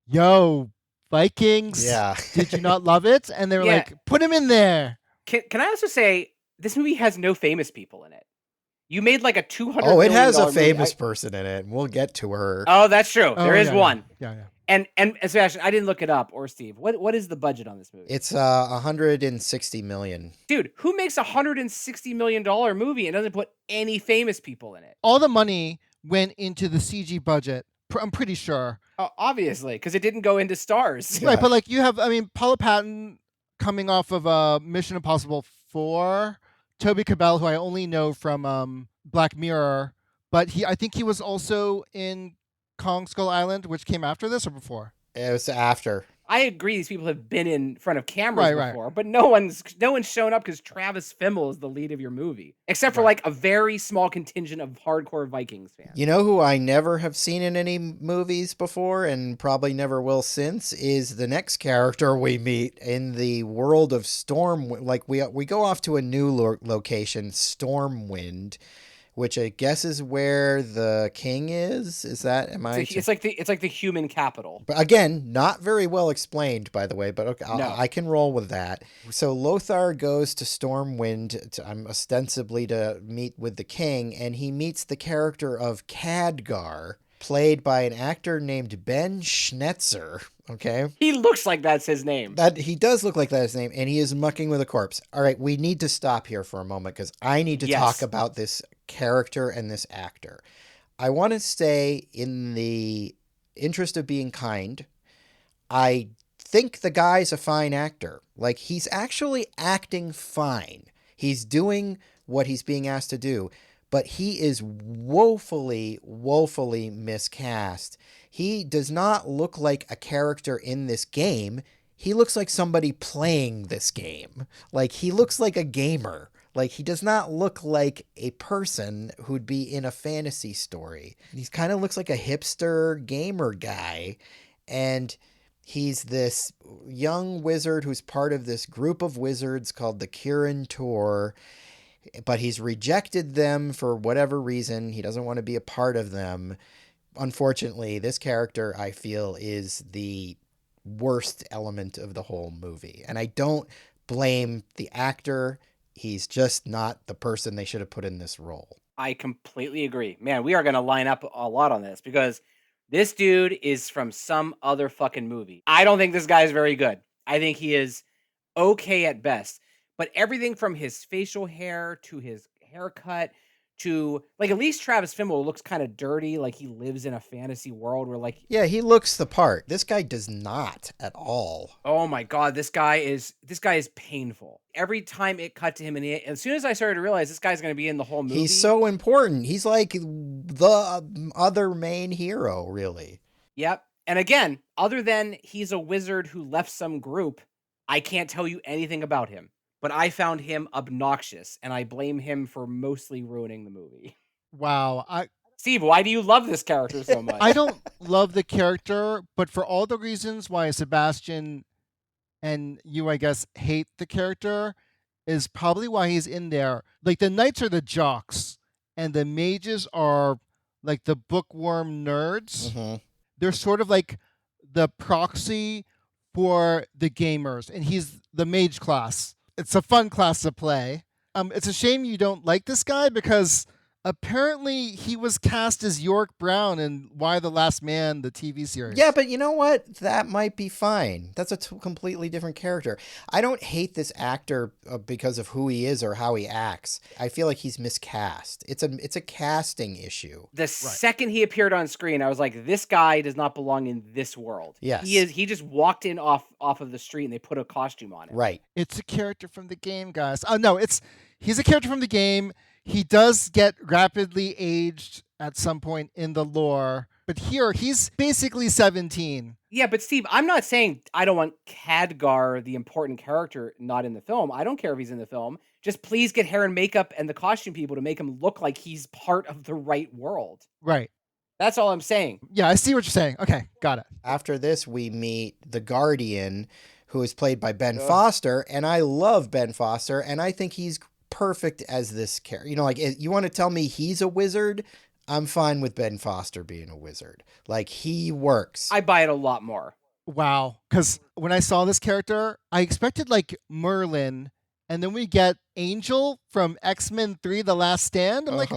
"Yo, Vikings, did you not love it?" And they were like, "Put him in there." Can I also say this movie has no famous people in it? You made like a $200 Oh, it million has a movie. famous person in it, and we'll get to her. Oh, that's true. There is one. Yeah. And Sebastian, I didn't look it up, or Steve. What is the budget on this movie? It's $160 million. Dude, who makes $160 million movie and doesn't put any famous people in it? All the money went into the CG budget. I'm pretty sure. Obviously, because it didn't go into stars. Right, but like you have, Paula Patton coming off of Mission Impossible 4, Toby Cabell, who I only know from Black Mirror, but I think he was also in Kong Skull Island, which came after this or before? It was after. I agree these people have been in front of cameras Right. before, but no one's shown up because Travis Fimmel is the lead of your movie. Except for like a very small contingent of hardcore Vikings fans. You know who I never have seen in any movies before and probably never will since is the next character we meet in the world of Storm. Like we go off to a new location, Stormwind, which I guess is where the king is. Is that, am I? It's like the human capital. But again, not very well explained, by the way, but okay, No. I can roll with that. So Lothar goes to Stormwind, ostensibly to meet with the king, and he meets the character of Khadgar, played by an actor named Ben Schnetzer. Okay. He looks like that's his name. That he does look like that's his name, and he is mucking with a corpse. All right, we need to stop here for a moment because I need to talk about this character and this actor. I want to say, in the interest of being kind, I think the guy's a fine actor. Like, he's actually acting fine. He's doing what he's being asked to do, but he is woefully, woefully miscast. He does not look like a character in this game. He looks like somebody playing this game. Like, he looks like a gamer. Like, he does not look like a person who'd be in a fantasy story. He kind of looks like a hipster gamer guy. And he's this young wizard who's part of this group of wizards called the Kirin Tor. But he's rejected them for whatever reason. He doesn't want to be a part of them. Unfortunately, this character, I feel, is the worst element of the whole movie. And I don't blame the actor. He's just not the person they should have put in this role. I completely agree. Man, we are going to line up a lot on this because this dude is from some other fucking movie. I don't think this guy is very good. I think he is okay at best. But everything from his facial hair to his haircut to, like, at least Travis Fimmel looks kind of dirty, like he lives in a fantasy world where, like... Yeah, he looks the part. This guy does not at all. Oh my God, this guy is painful. Every time it cut to him, and as soon as I started to realize this guy's going to be in the whole movie... He's so important. He's like the other main hero, really. Yep. And again, other than he's a wizard who left some group, I can't tell you anything about him. But I found him obnoxious, and I blame him for mostly ruining the movie. Wow. Steve, why do you love this character so much? I don't love the character, but for all the reasons why Sebastian and you, I guess, hate the character is probably why he's in there. Like, the knights are the jocks, and the mages are like the bookworm nerds. Mm-hmm. They're sort of like the proxy for the gamers, and he's the mage class. It's a fun class to play. It's a shame you don't like this guy because apparently he was cast as York Brown in Why the Last Man, the TV series. Yeah, but you know what? That might be fine. That's a completely different character. I don't hate this actor because of who he is or how he acts. I feel like he's miscast. It's a casting issue. The second he appeared on screen, I was like, this guy does not belong in this world. Yes. He just walked in off of the street and they put a costume on him. Right. It's a character from the game, guys. Oh, no, he's a character from the game. He does get rapidly aged at some point in the lore, but here he's basically 17. Yeah, but Steve, I'm not saying I don't want Khadgar, the important character, not in the film. I don't care if he's in the film. Just please get hair and makeup and the costume people to make him look like he's part of the right world. Right. That's all I'm saying. Yeah, I see what you're saying. Okay, got it. After this, we meet the Guardian, who is played by Ben Foster, and I love Ben Foster, and I think he's perfect as this character. You know, like, you want to tell me he's a wizard? I'm fine with Ben Foster being a wizard. Like, he works. I buy it a lot more. Wow. Because when I saw this character, I expected like Merlin, and then we get Angel from X-Men 3: The Last Stand. I'm like,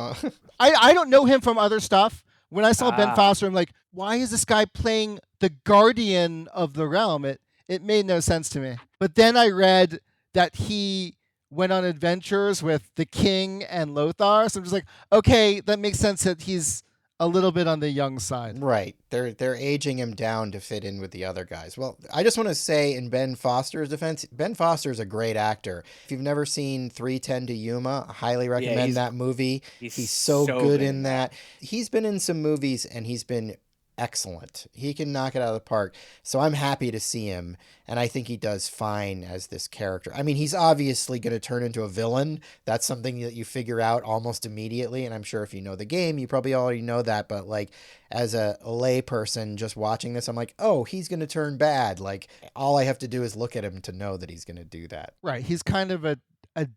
I don't know him from other stuff. When I saw Ben Foster, I'm like, why is this guy playing the Guardian of the Realm? It made no sense to me. But then I read that he went on adventures with the king and Lothar. So I'm just like, okay, that makes sense that he's a little bit on the young side. Right. They're aging him down to fit in with the other guys. Well, I just want to say, in Ben Foster's defense, Ben Foster is a great actor. If you've never seen 3:10 to Yuma, I highly recommend that movie. He's so good in that. He's been in some movies and he's been excellent. He can knock it out of the park. So I'm happy to see him, and I think he does fine as this character. I mean, he's obviously going to turn into a villain. That's something that you figure out almost immediately, and I'm sure if you know the game, you probably already know that, but like, as a lay person just watching this, I'm like, oh, he's going to turn bad. Like, all I have to do is look at him to know that he's going to do that. Right. He's kind of a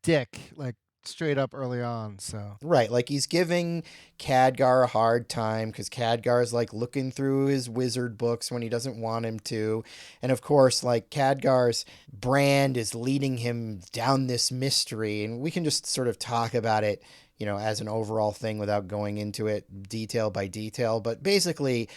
dick, like straight up early on. So Right, like he's giving Khadgar a hard time because Khadgar's like looking through his wizard books when he doesn't want him to. And of course, like Khadgar's brand is leading him down this mystery. And we can just sort of talk about it, as an overall thing without going into it detail by detail. But basically,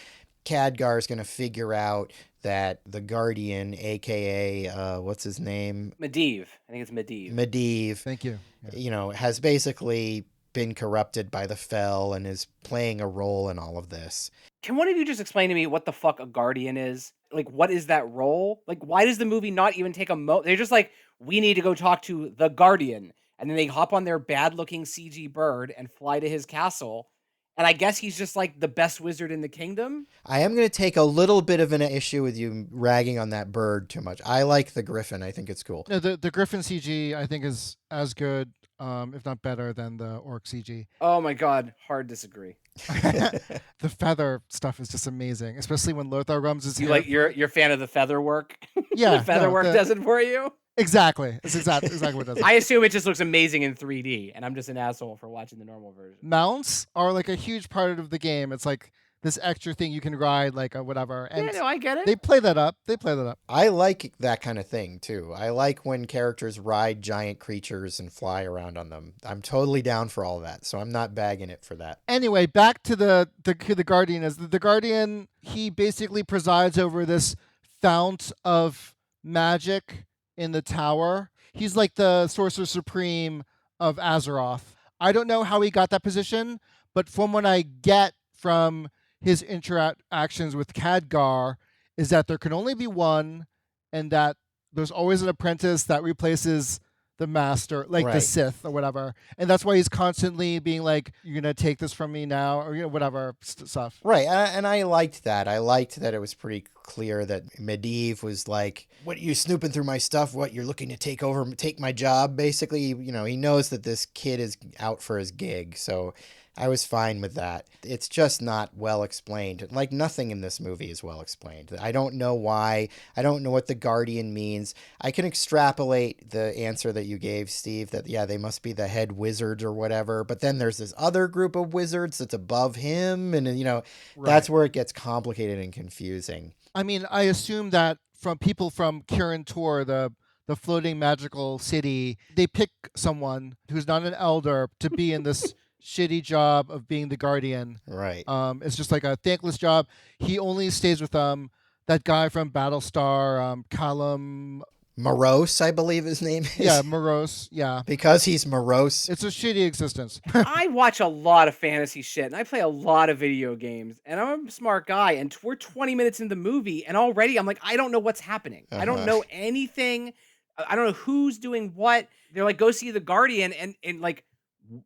Khadgar is going to figure out that the Guardian, aka what's his name? Medivh. I think it's Medivh. Medivh. thank you. Yeah. Has basically been corrupted by the Fel and is playing a role in all of this. Can one of you just explain to me what the fuck a Guardian is? Like, what is that role? Like, why does the movie not even take they're just like, we need to go talk to the Guardian. And then they hop on their bad-looking CG bird and fly to his castle. And I guess he's just like the best wizard in the kingdom. I am going to take a little bit of an issue with you ragging on that bird too much. I like the griffin. I think it's cool. No, the Griffin CG I think is as good, if not better, than the Orc CG. Oh my god, hard disagree. The feather stuff is just amazing, especially when Lothar rums his You hair. like you're a fan of the feather work? Yeah, the feather work does it for you? Exactly. It's exactly what it does. I assume it just looks amazing in 3D, and I'm just an asshole for watching the normal version. Mounts are like a huge part of the game. It's like this extra thing you can ride, like whatever. And Yeah, no, I get it. they play that up. I like that kind of thing too. I like when characters ride giant creatures and fly around on them. I'm totally down for all that, so I'm not bagging it for that. Anyway, back to the Guardian. The Guardian, he basically presides over this fount of magic in the tower. He's like the sorcerer supreme of Azeroth. I don't know how he got that position, but from what I get from his interactions with Khadgar is that there can only be one, and that there's always an apprentice that replaces the master, like the Right. Sith or whatever. And that's why he's constantly being like, you're going to take this from me now, or whatever stuff. Right, and I liked that. I liked that it was pretty clear that Medivh was like, what, you snooping through my stuff? What, you're looking to take my job? Basically, he knows that this kid is out for his gig, so I was fine with that. It's just not well explained. Like, nothing in this movie is well explained. I don't know why. I don't know what the Guardian means. I can extrapolate the answer that you gave, Steve, that, yeah, they must be the head wizards or whatever. But then there's this other group of wizards that's above him. And, that's where it gets complicated and confusing. I mean, I assume that from people from Kirin Tor, the floating magical city, they pick someone who's not an elder to be in this shitty job of being the Guardian. Right. It's just like a thankless job. He only stays with that guy from Battlestar, Callum. Morose, I believe his name is. Yeah, Morose. Yeah. Because he's morose. It's a shitty existence. I watch a lot of fantasy shit, and I play a lot of video games, and I'm a smart guy, and we're 20 minutes into the movie, and already I'm like, I don't know what's happening. I don't know anything. I don't know who's doing what. They're like, go see the Guardian, and like,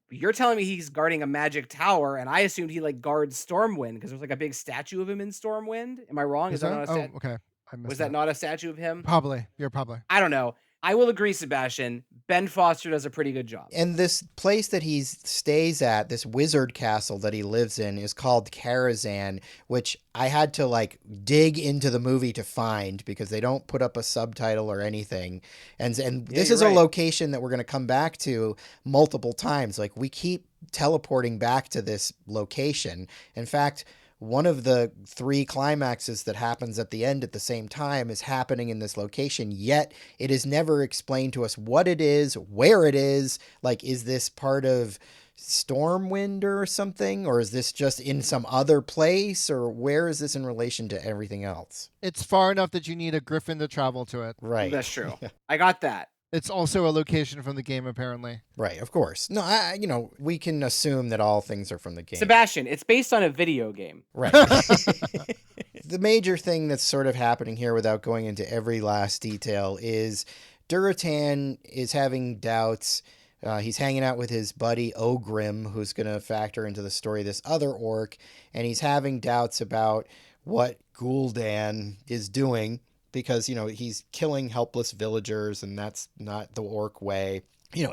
you're telling me he's guarding a magic tower, and I assumed he like guards Stormwind because there's like a big statue of him in Stormwind. Am I wrong? Is that not a okay. Was that not a statue of him? Probably. You're probably. I don't know. I will agree, Sebastian. Ben Foster does a pretty good job. And this place that he stays at, this wizard castle that he lives in, is called Karazhan, which I had to like dig into the movie to find because they don't put up a subtitle or anything. And this is a location that we're going to come back to multiple times. Like, we keep teleporting back to this location. In fact, one of the 3 climaxes that happens at the end at the same time is happening in this location, yet it is never explained to us what it is, where it is. Like, is this part of Stormwind or something? Or is this just in some other place? Or where is this in relation to everything else? It's far enough that you need a griffin to travel to it. Right. That's true. I got that. It's also a location from the game, apparently. Right, of course. No, we can assume that all things are from the game. Sebastian, it's based on a video game. Right. The major thing that's sort of happening here, without going into every last detail, is Duratan is having doubts. He's hanging out with his buddy Ogrim, who's going to factor into the story, this other orc, and he's having doubts about what Gul'dan is doing, because, he's killing helpless villagers, and that's not the orc way.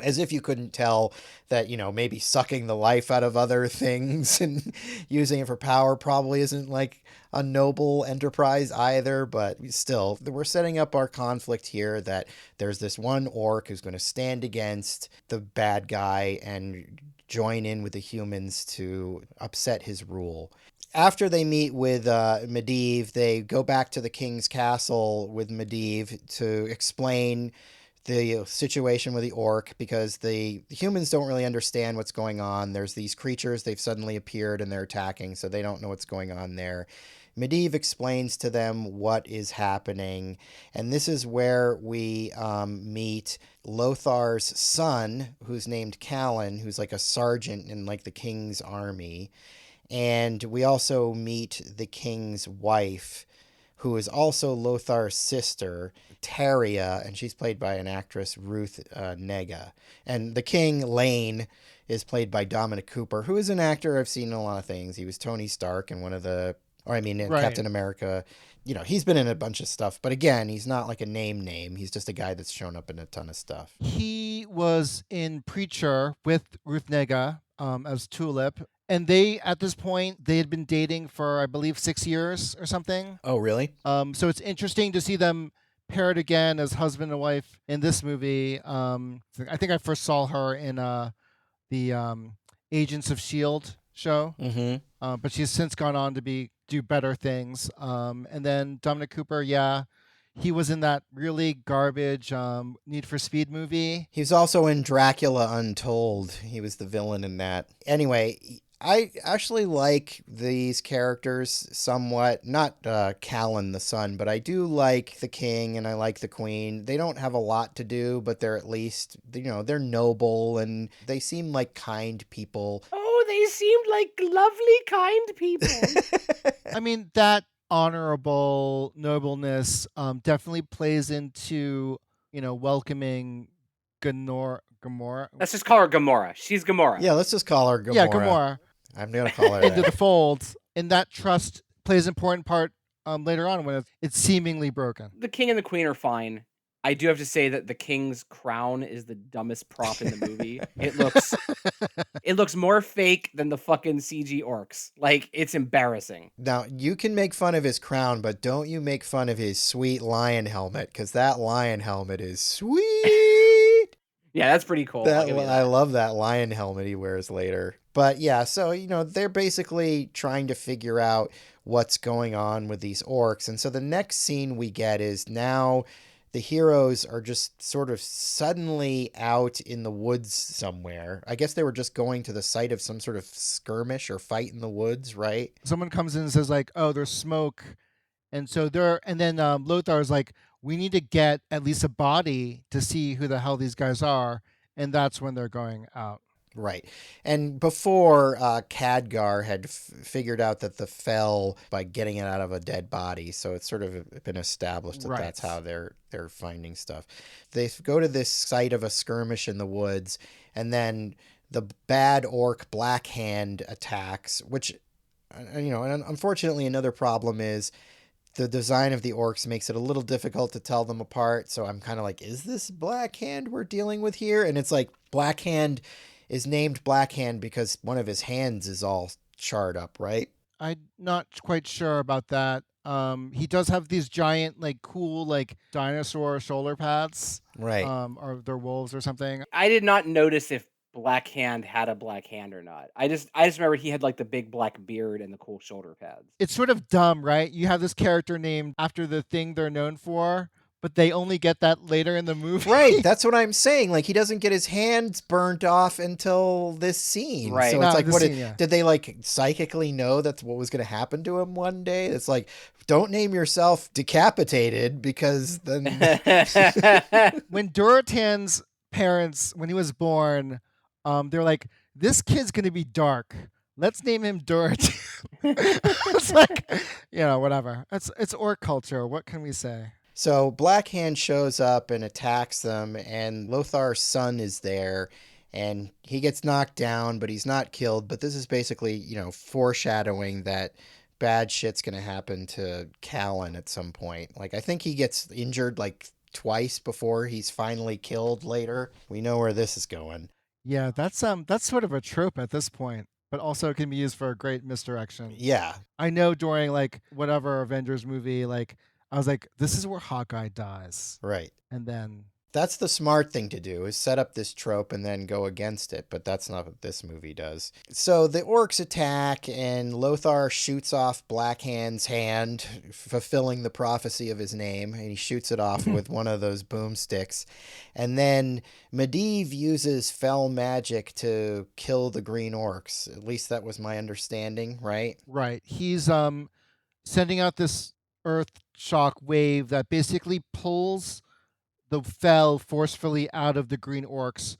as if you couldn't tell that, maybe sucking the life out of other things and using it for power probably isn't like a noble enterprise either. But still, we're setting up our conflict here that there's this one orc who's going to stand against the bad guy and join in with the humans to upset his rule. After they meet with Medivh, they go back to the king's castle with Medivh to explain the situation with the orc, because the humans don't really understand what's going on. There's these creatures, they've suddenly appeared and they're attacking, so they don't know what's going on there. Medivh explains to them what is happening, and this is where we meet Lothar's son, who's named Callan, who's like a sergeant in like the king's army. And we also meet the king's wife, who is also Lothar's sister, Taria, and she's played by an actress, Ruth Negga. And the king, Lane, is played by Dominic Cooper, who is an actor I've seen in a lot of things. He was Tony Stark in in Right. Captain America. He's been in a bunch of stuff, but again, he's not like a name. He's just a guy that's shown up in a ton of stuff. He was in Preacher with Ruth Negga as Tulip. And they, at this point, they had been dating for, I believe, 6 years or something. Oh, really? So it's interesting to see them paired again as husband and wife in this movie. I think I first saw her in the Agents of S.H.I.E.L.D. show. Mm-hmm. But she's since gone on to do better things. And then Dominic Cooper, he was in that really garbage Need for Speed movie. He was also in Dracula Untold. He was the villain in that. Anyway, I actually like these characters somewhat. Not Callan, the son, but I do like the king and I like the queen. They don't have a lot to do, but they're at least, they're noble and they seem like kind people. Oh, they seemed like lovely, kind people. I mean, that honorable nobleness definitely plays into, welcoming Gamora. Let's just call her Gamora. She's Gamora. Yeah, let's just call her Gamora. Yeah, Gamora. I'm going to call her into that. the fold. And that trust plays an important part later on when it's seemingly broken. The king and the queen are fine. I do have to say that the king's crown is the dumbest prop in the movie. It looks more fake than the fucking CG orcs. Like, it's embarrassing. Now, you can make fun of his crown, but don't you make fun of his sweet lion helmet, because that lion helmet is sweet. Yeah, that's pretty cool. I love that lion helmet he wears later. But yeah, so, they're basically trying to figure out what's going on with these orcs. And so the next scene we get is now the heroes are just sort of suddenly out in the woods somewhere. I guess they were just going to the site of some sort of skirmish or fight in the woods, right? Someone comes in and says like, "Oh, there's smoke," and then Lothar's like, "We need to get at least a body to see who the hell these guys are," and that's when they're going out. Right. And before, Khadgar had figured out that the fell by getting it out of a dead body, so it's sort of been established that that's how they're finding stuff. They go to this site of a skirmish in the woods, and then the bad orc Black Hand attacks, which, and unfortunately another problem is the design of the orcs makes it a little difficult to tell them apart, so I'm kind of like, is this Black Hand we're dealing with here? And it's like, Black Hand is named Black Hand because one of his hands is all charred up, right? I'm not quite sure about that. He does have these giant, like, cool, like, dinosaur shoulder pads. Right. Or they're wolves or something. I did not notice if Black Hand had a black hand or not. I just remember he had like the big black beard and the cool shoulder pads. It's sort of dumb, right? You have this character named after the thing they're known for, but they only get that later in the movie. Right, that's what I'm saying. Like, he doesn't get his hands burnt off until this scene. Right. So it's like, did they like psychically know that's what was going to happen to him one day? It's like, don't name yourself Decapitated, because then... When Dorotan's parents, when he was born, they're like, this kid's going to be dark. Let's name him Dorothy. It's like, whatever. It's orc culture. What can we say? So Black Hand shows up and attacks them, and Lothar's son is there, and he gets knocked down, but he's not killed. But this is basically, foreshadowing that bad shit's going to happen to Callan at some point. Like, I think he gets injured like twice before he's finally killed later. We know where this is going. Yeah, that's sort of a trope at this point, but also can be used for a great misdirection. Yeah, I know during like whatever Avengers movie, like I was like, this is where Hawkeye dies. right. And then That's the smart thing to do, is set up this trope and then go against it, but that's not what this movie does. So the orcs attack and Lothar shoots off Black Hand's hand, fulfilling the prophecy of his name, and he shoots it off with one of those boomsticks. And then Medivh uses fell magic to kill the green orcs. At least that was my understanding, right? right, he's sending out this earth shock wave that basically pulls the fell forcefully out of the green orcs,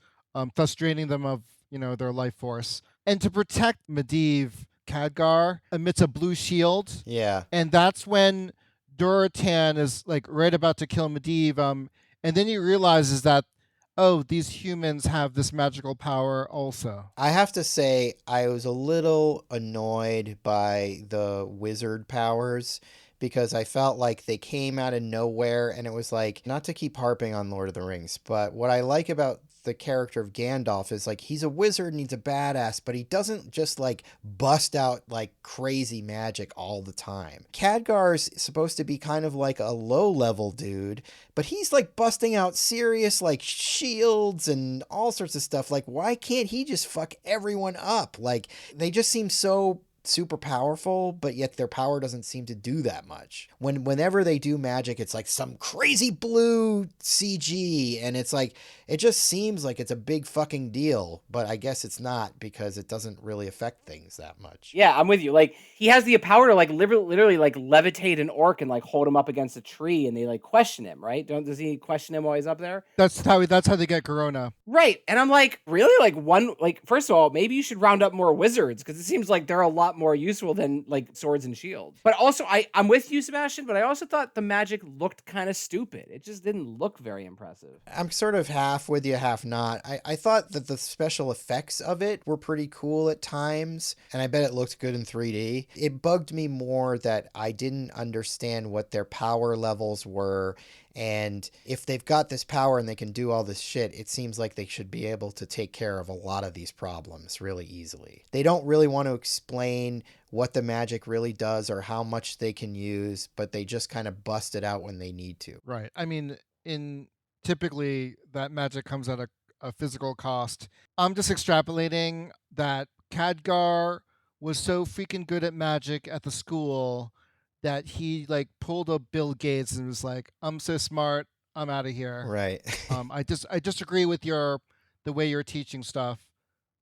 thus draining them of their life force. And to protect Medivh, Khadgar emits a blue shield, Yeah. and that's when Duratan is like right about to kill Medivh, and then he realizes that these humans have this magical power also. I have to say, I was a little annoyed by the wizard powers because I felt like they came out of nowhere, and it was like, not to keep harping on Lord of the Rings, but what I like about the character of Gandalf is like, he's a wizard and he's a badass, but he doesn't just like bust out like crazy magic all the time. Khadgar's supposed to be kind of like a low level dude, but he's like busting out serious like shields and all sorts of stuff. Like, why can't he just fuck everyone up? Like, they just seem so super powerful, but yet their power doesn't seem to do that much. Whenever they do magic, it's like some crazy blue CG, and it's like, it just seems like it's a big fucking deal, but I guess it's not, because it doesn't really affect things that much. Yeah, I'm with you. Like, he has the power to like literally like levitate an orc and like hold him up against a tree, and they like question him, right? Does he question him while he's up there? That's how they get Corona. Right. And I'm like, really? Like, first of all, maybe you should round up more wizards, because it seems like they're a lot more useful than like swords and shields. But also, I'm with you, Sebastian, but I also thought the magic looked kind of stupid. It just didn't look very impressive. I'm sort of half with you, half not. I thought that the special effects of it were pretty cool at times, and I bet it looked good in 3D. It bugged me more that I didn't understand what their power levels were, and if they've got this power and they can do all this shit, it seems like they should be able to take care of a lot of these problems really easily. They don't really want to explain what the magic really does or how much they can use, but they just kind of bust it out when they need to. Right. I mean, typically that magic comes at a physical cost. I'm just extrapolating that Khadgar was so freaking good at magic at the school that he like pulled up Bill Gates and was like, "I'm so smart, I'm out of here." Right. I disagree with the way you're teaching stuff.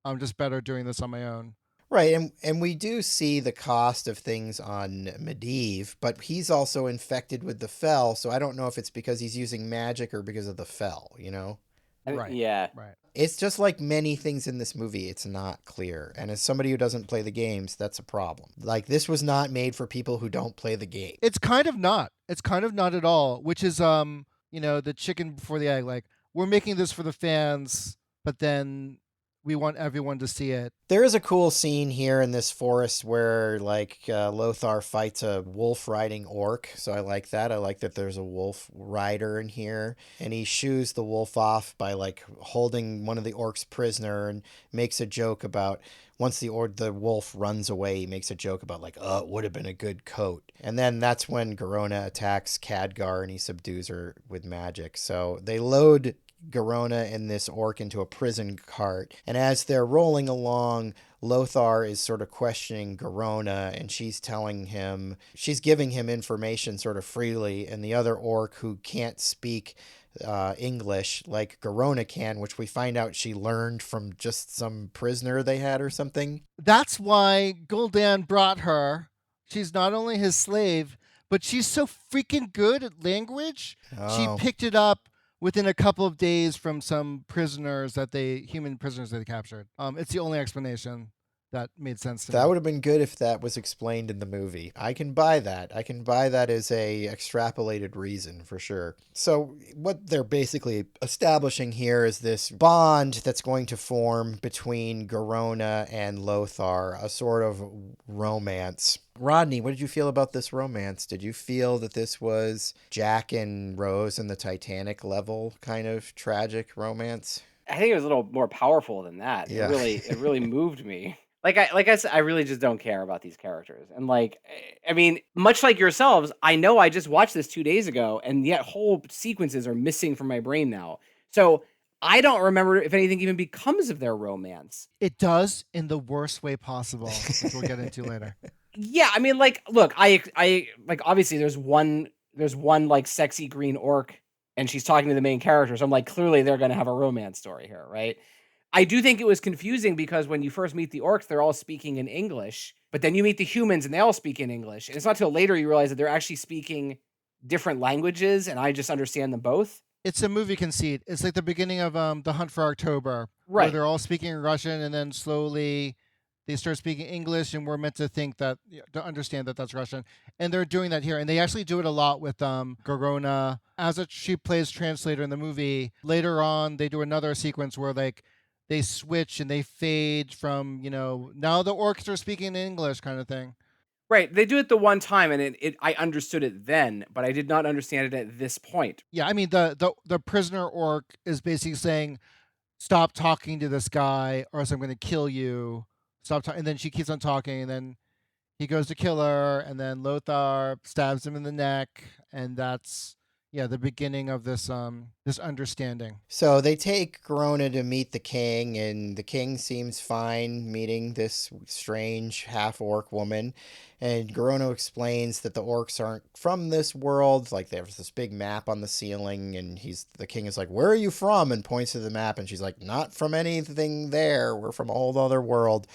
I'm just better doing this on my own. Right, and we do see the cost of things on Medivh, but he's also infected with the Fell, so I don't know if it's because he's using magic or because of the Fell, you know? Right. Yeah. Right. It's just like many things in this movie, it's not clear. And as somebody who doesn't play the games, that's a problem. Like, this was not made for people who don't play the game. It's kind of not. It's kind of not at all, which is the chicken before the egg. Like, we're making this for the fans, but then we want everyone to see it. There is a cool scene here in this forest where, like, Lothar fights a wolf riding orc. So I like that. I like that there's a wolf rider in here. And he shoos the wolf off by, like, holding one of the orcs prisoner, and makes a joke about, once the wolf runs away, he makes a joke about, like, it would have been a good coat. And then that's when Garona attacks Khadgar and he subdues her with magic. So they load Garona and this orc into a prison cart, and as they're rolling along, Lothar is sort of questioning Garona, and she's giving him information sort of freely, and the other orc, who can't speak English like Garona can, which we find out she learned from just some prisoner they had or something. That's why Gul'dan brought her. She's not only his slave, but she's so freaking good at language. She picked it up within a couple of days from some human prisoners that they captured. It's the only explanation. that made sense to That me. would have been good if that was explained in the movie. I can buy that. I can buy that as a extrapolated reason for sure. So what they're basically establishing here is this bond that's going to form between Garona and Lothar, a sort of romance. Rodney, what did you feel about this romance? Did you feel that this was Jack and Rose and the Titanic level kind of tragic romance? I think it was a little more powerful than that. Yeah. It really moved me. Like I said, I really just don't care about these characters. And I mean, much like yourselves, I know I just watched this 2 days ago, and yet whole sequences are missing from my brain now. So I don't remember if anything even becomes of their romance. It does in the worst way possible, which we'll get into later. Yeah, I mean, like, look, I like obviously there's one like sexy green orc, and she's talking to the main character. So I'm like, clearly they're gonna have a romance story here, right? I do think it was confusing because when you first meet the orcs, they're all speaking in English, but then you meet the humans and they all speak in English. And it's not till later you realize that they're actually speaking different languages, and I just understand them both. It's a movie conceit. It's like the beginning of The Hunt for October, where Right. they're all speaking Russian, and then slowly they start speaking English, and we're meant to think that, to understand that that's Russian. And they're doing that here, and they actually do it a lot with Garona as she plays translator in the movie. Later on, they do another sequence where like they switch and they fade from now the orcs are speaking English kind of thing. Right. They do it the one time, and it I understood it then, but I did not understand it at this point. Yeah, I mean the prisoner orc is basically saying, "Stop talking to this guy, or else I'm going to kill you." Stop talking, and then she keeps on talking, and then he goes to kill her, and then Lothar stabs him in the neck, and that's the beginning of this understanding. So they take Garona to meet the king, and the king seems fine meeting this strange half orc woman. And Garona explains that the orcs aren't from this world. Like there's this big map on the ceiling, and the king is like, "Where are you from?" and points to the map, and she's like, "Not from anything there. We're from a whole other world."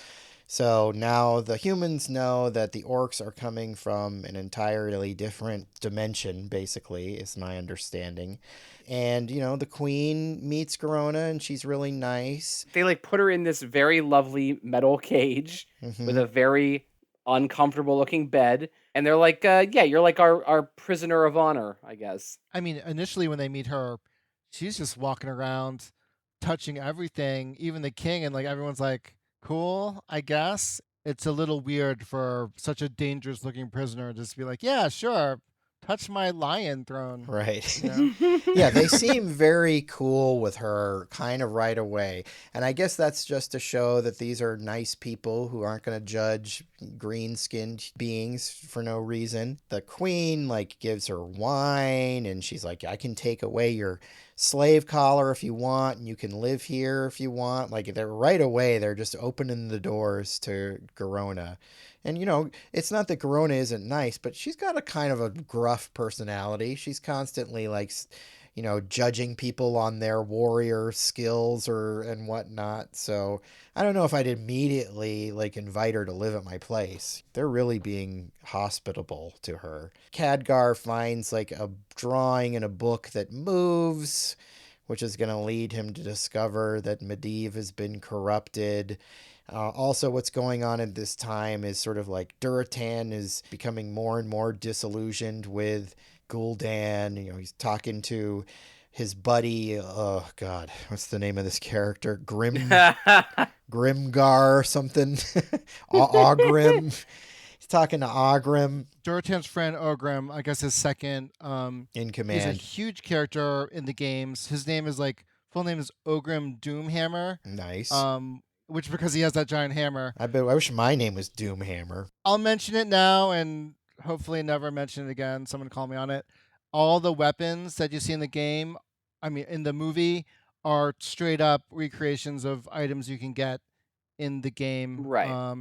So now the humans know that the orcs are coming from an entirely different dimension, basically, is my understanding. And, the queen meets Garona and she's really nice. They like put her in this very lovely metal cage with Hmm. a very uncomfortable looking bed, and they're like, yeah, you're like our prisoner of honor, I guess. I mean, initially when they meet her, she's just walking around, touching everything, even the king, and like everyone's like, "Cool, I guess." It's a little weird for such a dangerous looking prisoner to just be like, "Yeah, sure, touch my lion throne." Right. You know? Yeah, they seem very cool with her kind of right away. And I guess that's just to show that these are nice people who aren't going to judge green-skinned beings for no reason. The queen like gives her wine and she's like, "I can take away your slave collar if you want, and you can live here if you want." Like they're right away, they're just opening the doors to Garona. And it's not that Garona isn't nice, but she's got a kind of a gruff personality. She's constantly like, judging people on their warrior skills and whatnot. So I don't know if I'd immediately like invite her to live at my place. They're really being hospitable to her. Khadgar finds like a drawing in a book that moves, which is going to lead him to discover that Medivh has been corrupted. Also, what's going on at this time is sort of like Duratan is becoming more and more disillusioned with Gul'dan. He's talking to his buddy. Oh God, what's the name of this character? Grimgar or something. Ogrim. He's talking to Ogrim Duratan's friend Ogrim, I guess his second, in he's a command. huge character in the games. His name is like full name is Ogrim Doomhammer. Nice. Which because he has that giant hammer. I wish my name was Doomhammer. I'll mention it now and hopefully never mention it again. Someone call me on it. All the weapons that you see in the game, I mean in the movie, are straight up recreations of items you can get in the game. Right.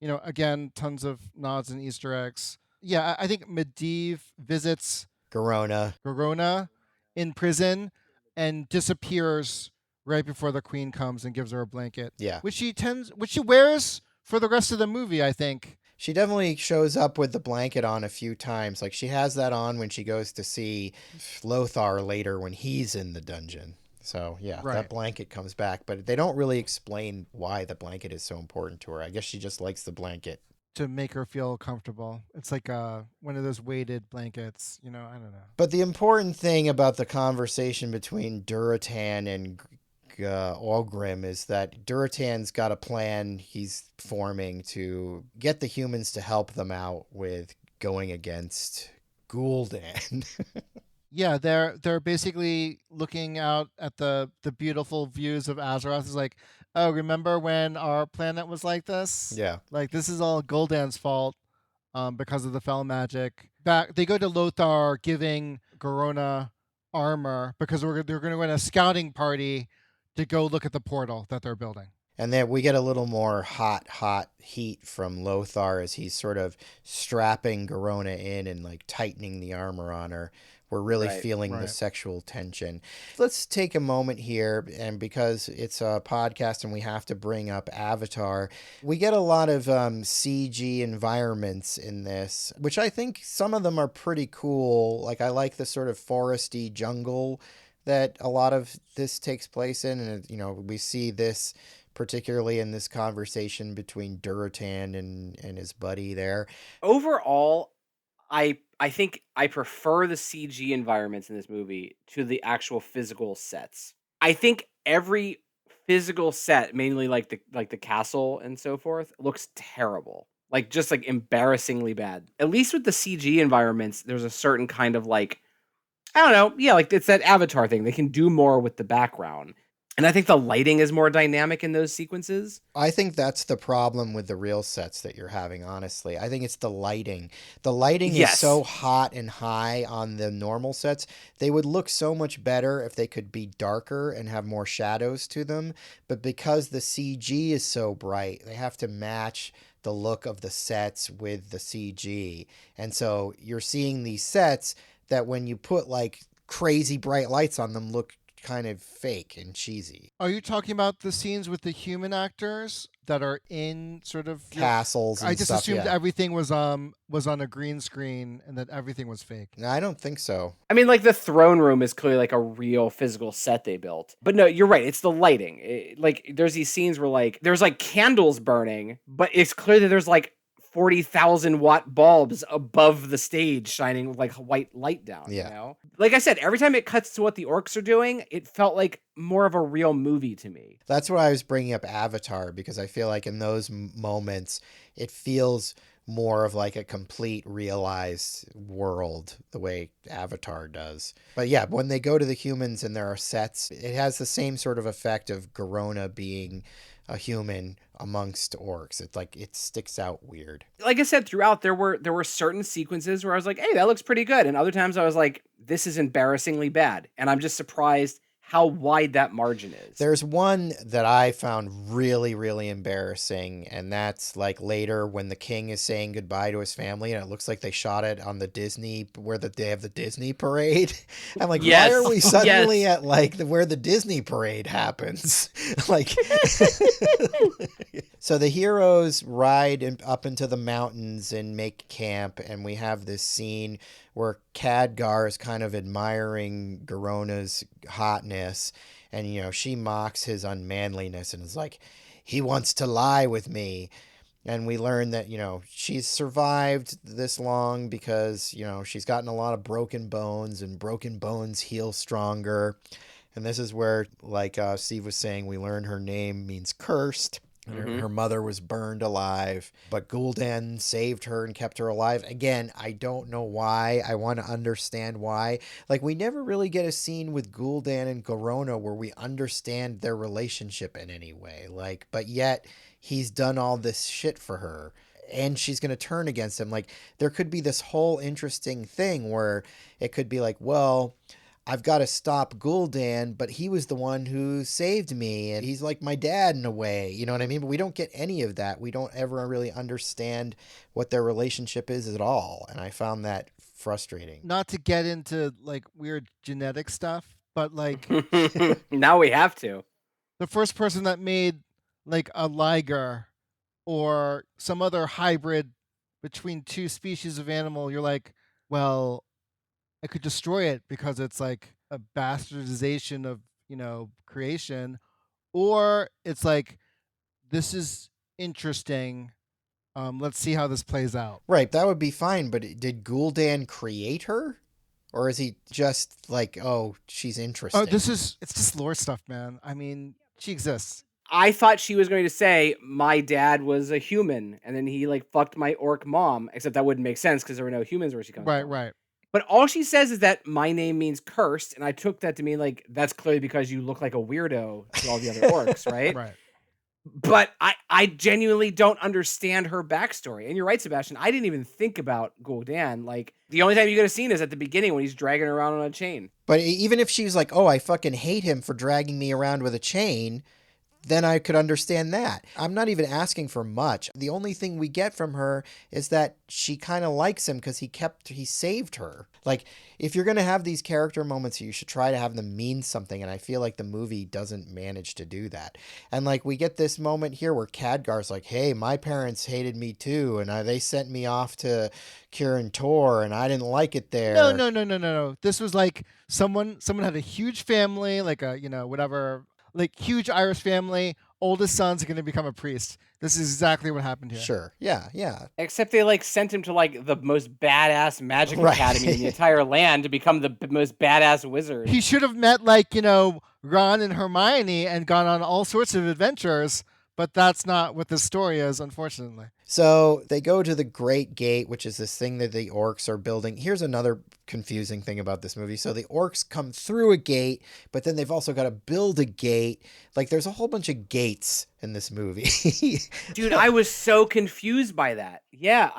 Again, tons of nods and Easter eggs. Yeah, I think Medivh visits Garona. in prison and disappears right before the queen comes and gives her a blanket. Yeah. Which she wears for the rest of the movie, I think. She definitely shows up with the blanket on a few times. Like she has that on when she goes to see Lothar later when he's in the dungeon. So, yeah, that Right. blanket comes back, but they don't really explain why the blanket is so important to her. I guess she just likes the blanket. To make her feel comfortable. It's like one of those weighted blankets, I don't know. But the important thing about the conversation between Duratan and Orgrim is that Duratan's got a plan he's forming to get the humans to help them out with going against Gul'dan. Yeah, they're basically looking out at the beautiful views of Azeroth. It's like, oh, remember when our planet was like this? Yeah. Like this is all Gul'dan's fault, because of the fell magic. Back they go to Lothar giving Garona armor because they're going to win a scouting party to go look at the portal that they're building. And then we get a little more hot heat from Lothar as he's sort of strapping Garona in and like tightening the armor on her. We're really Right. feeling the Right. sexual tension. Let's take a moment here, and because it's a podcast and we have to bring up Avatar, we get a lot of CG environments in this, which I think some of them are pretty cool. Like, I like the sort of foresty jungle that a lot of this takes place in, and we see this particularly in this conversation between Duratan and his buddy there. Overall, I think I prefer the CG environments in this movie to the actual physical sets. I think every physical set, mainly like the castle and so forth, looks terrible. Like just like embarrassingly bad. At least with the CG environments, there's a certain kind of like I don't know, yeah, like it's that Avatar thing. They can do more with the background. And I think the lighting is more dynamic in those sequences. I think that's the problem with the real sets that you're having, honestly. I think it's the lighting. The lighting is so Yes. hot and high on the normal sets. They would look so much better if they could be darker and have more shadows to them. But because the CG is so bright, they have to match the look of the sets with the CG. And so you're seeing these sets that when you put like crazy bright lights on them look kind of fake and cheesy. Are you talking about the scenes with the human actors that are in sort of Castles I and just stuff, assumed yeah. everything was on a green screen and that everything was fake. No, I don't think so. I mean, like the throne room is clearly like a real physical set they built. But no, you're right. It's the lighting. Like there's these scenes where like there's like candles burning, but it's clear that there's like 40,000-watt bulbs above the stage shining like white light down, Yeah. Like I said, every time it cuts to what the orcs are doing, it felt like more of a real movie to me. That's why I was bringing up Avatar, because I feel like in those moments, it feels more of like a complete realized world the way Avatar does. But yeah, when they go to the humans and there are sets, it has the same sort of effect of Garona being a human amongst orcs. It's like it sticks out weird. Like I said, throughout there were certain sequences where I was like, "Hey, that looks pretty good," and other times I was like, "This is embarrassingly bad," and I'm just surprised how wide that margin is. There's one that I found really, really embarrassing, and that's like later when the king is saying goodbye to his family, and it looks like they shot it on the Disney where they have the Disney parade. I'm like, Yes, why are we suddenly yes. at like where the Disney parade happens? Like, so the heroes ride up into the mountains and make camp, and we have this scene where Khadgar is kind of admiring Garona's hotness, and she mocks his unmanliness and is like, he wants to lie with me. And we learn that she's survived this long because she's gotten a lot of broken bones, and broken bones heal stronger. And this is where, like Steve was saying, we learn her name means cursed. Her mother was burned alive, but Gul'dan saved her and kept her alive. Again, I don't know why. I want to understand why. Like, we never really get a scene with Gul'dan and Garona where we understand their relationship in any way. Like, but yet he's done all this shit for her, and she's going to turn against him. Like, there could be this whole interesting thing where it could be like, well, I've got to stop Gul'dan, but he was the one who saved me, and he's like my dad in a way, you know what I mean? But we don't get any of that. We don't ever really understand what their relationship is at all, and I found that frustrating. Not to get into like weird genetic stuff, but like Now we have to. the first person that made like a liger or some other hybrid between two species of animal, you're like, well, I could destroy it because it's like a bastardization of creation, or it's like, this is interesting. Let's see how this plays out. Right, that would be fine, but did Gul'dan create her? Or is he just like, oh, she's interesting? Oh, it's just lore stuff, man. I mean, she exists. I thought she was going to say my dad was a human, and then he like fucked my orc mom. Except that wouldn't make sense because there were no humans where she comes from. Right. But all she says is that my name means cursed, and I took that to mean like that's clearly because you look like a weirdo to all the other orcs, right? Right. But I genuinely don't understand her backstory. And you're right, Sebastian. I didn't even think about Gul'dan. Like, the only time you could have seen is at the beginning when he's dragging her around on a chain. But even if she was like, oh, I fucking hate him for dragging me around with a chain, then I could understand that. I'm not even asking for much. The only thing we get from her is that she kind of likes him because he saved her. Like, if you're going to have these character moments, you should try to have them mean something. And I feel like the movie doesn't manage to do that. And like, we get this moment here where Khadgar's like, hey, my parents hated me too. And they sent me off to Kirin Tor and I didn't like it there. No. This was like someone had a huge family, like a, whatever, like huge Irish family. Oldest son's going to become a priest. This is exactly what happened here. Sure. Yeah. Except they like sent him to like the most badass magic Right. academy in the entire land to become the most badass wizard. He should have met like, Ron and Hermione and gone on all sorts of adventures, but that's not what this story is, unfortunately. So they go to the Great Gate, which is this thing that the orcs are building. Here's another confusing thing about this movie. So the orcs come through a gate, but then they've also got to build a gate. Like, there's a whole bunch of gates in this movie. Dude, I was so confused by that. Yeah,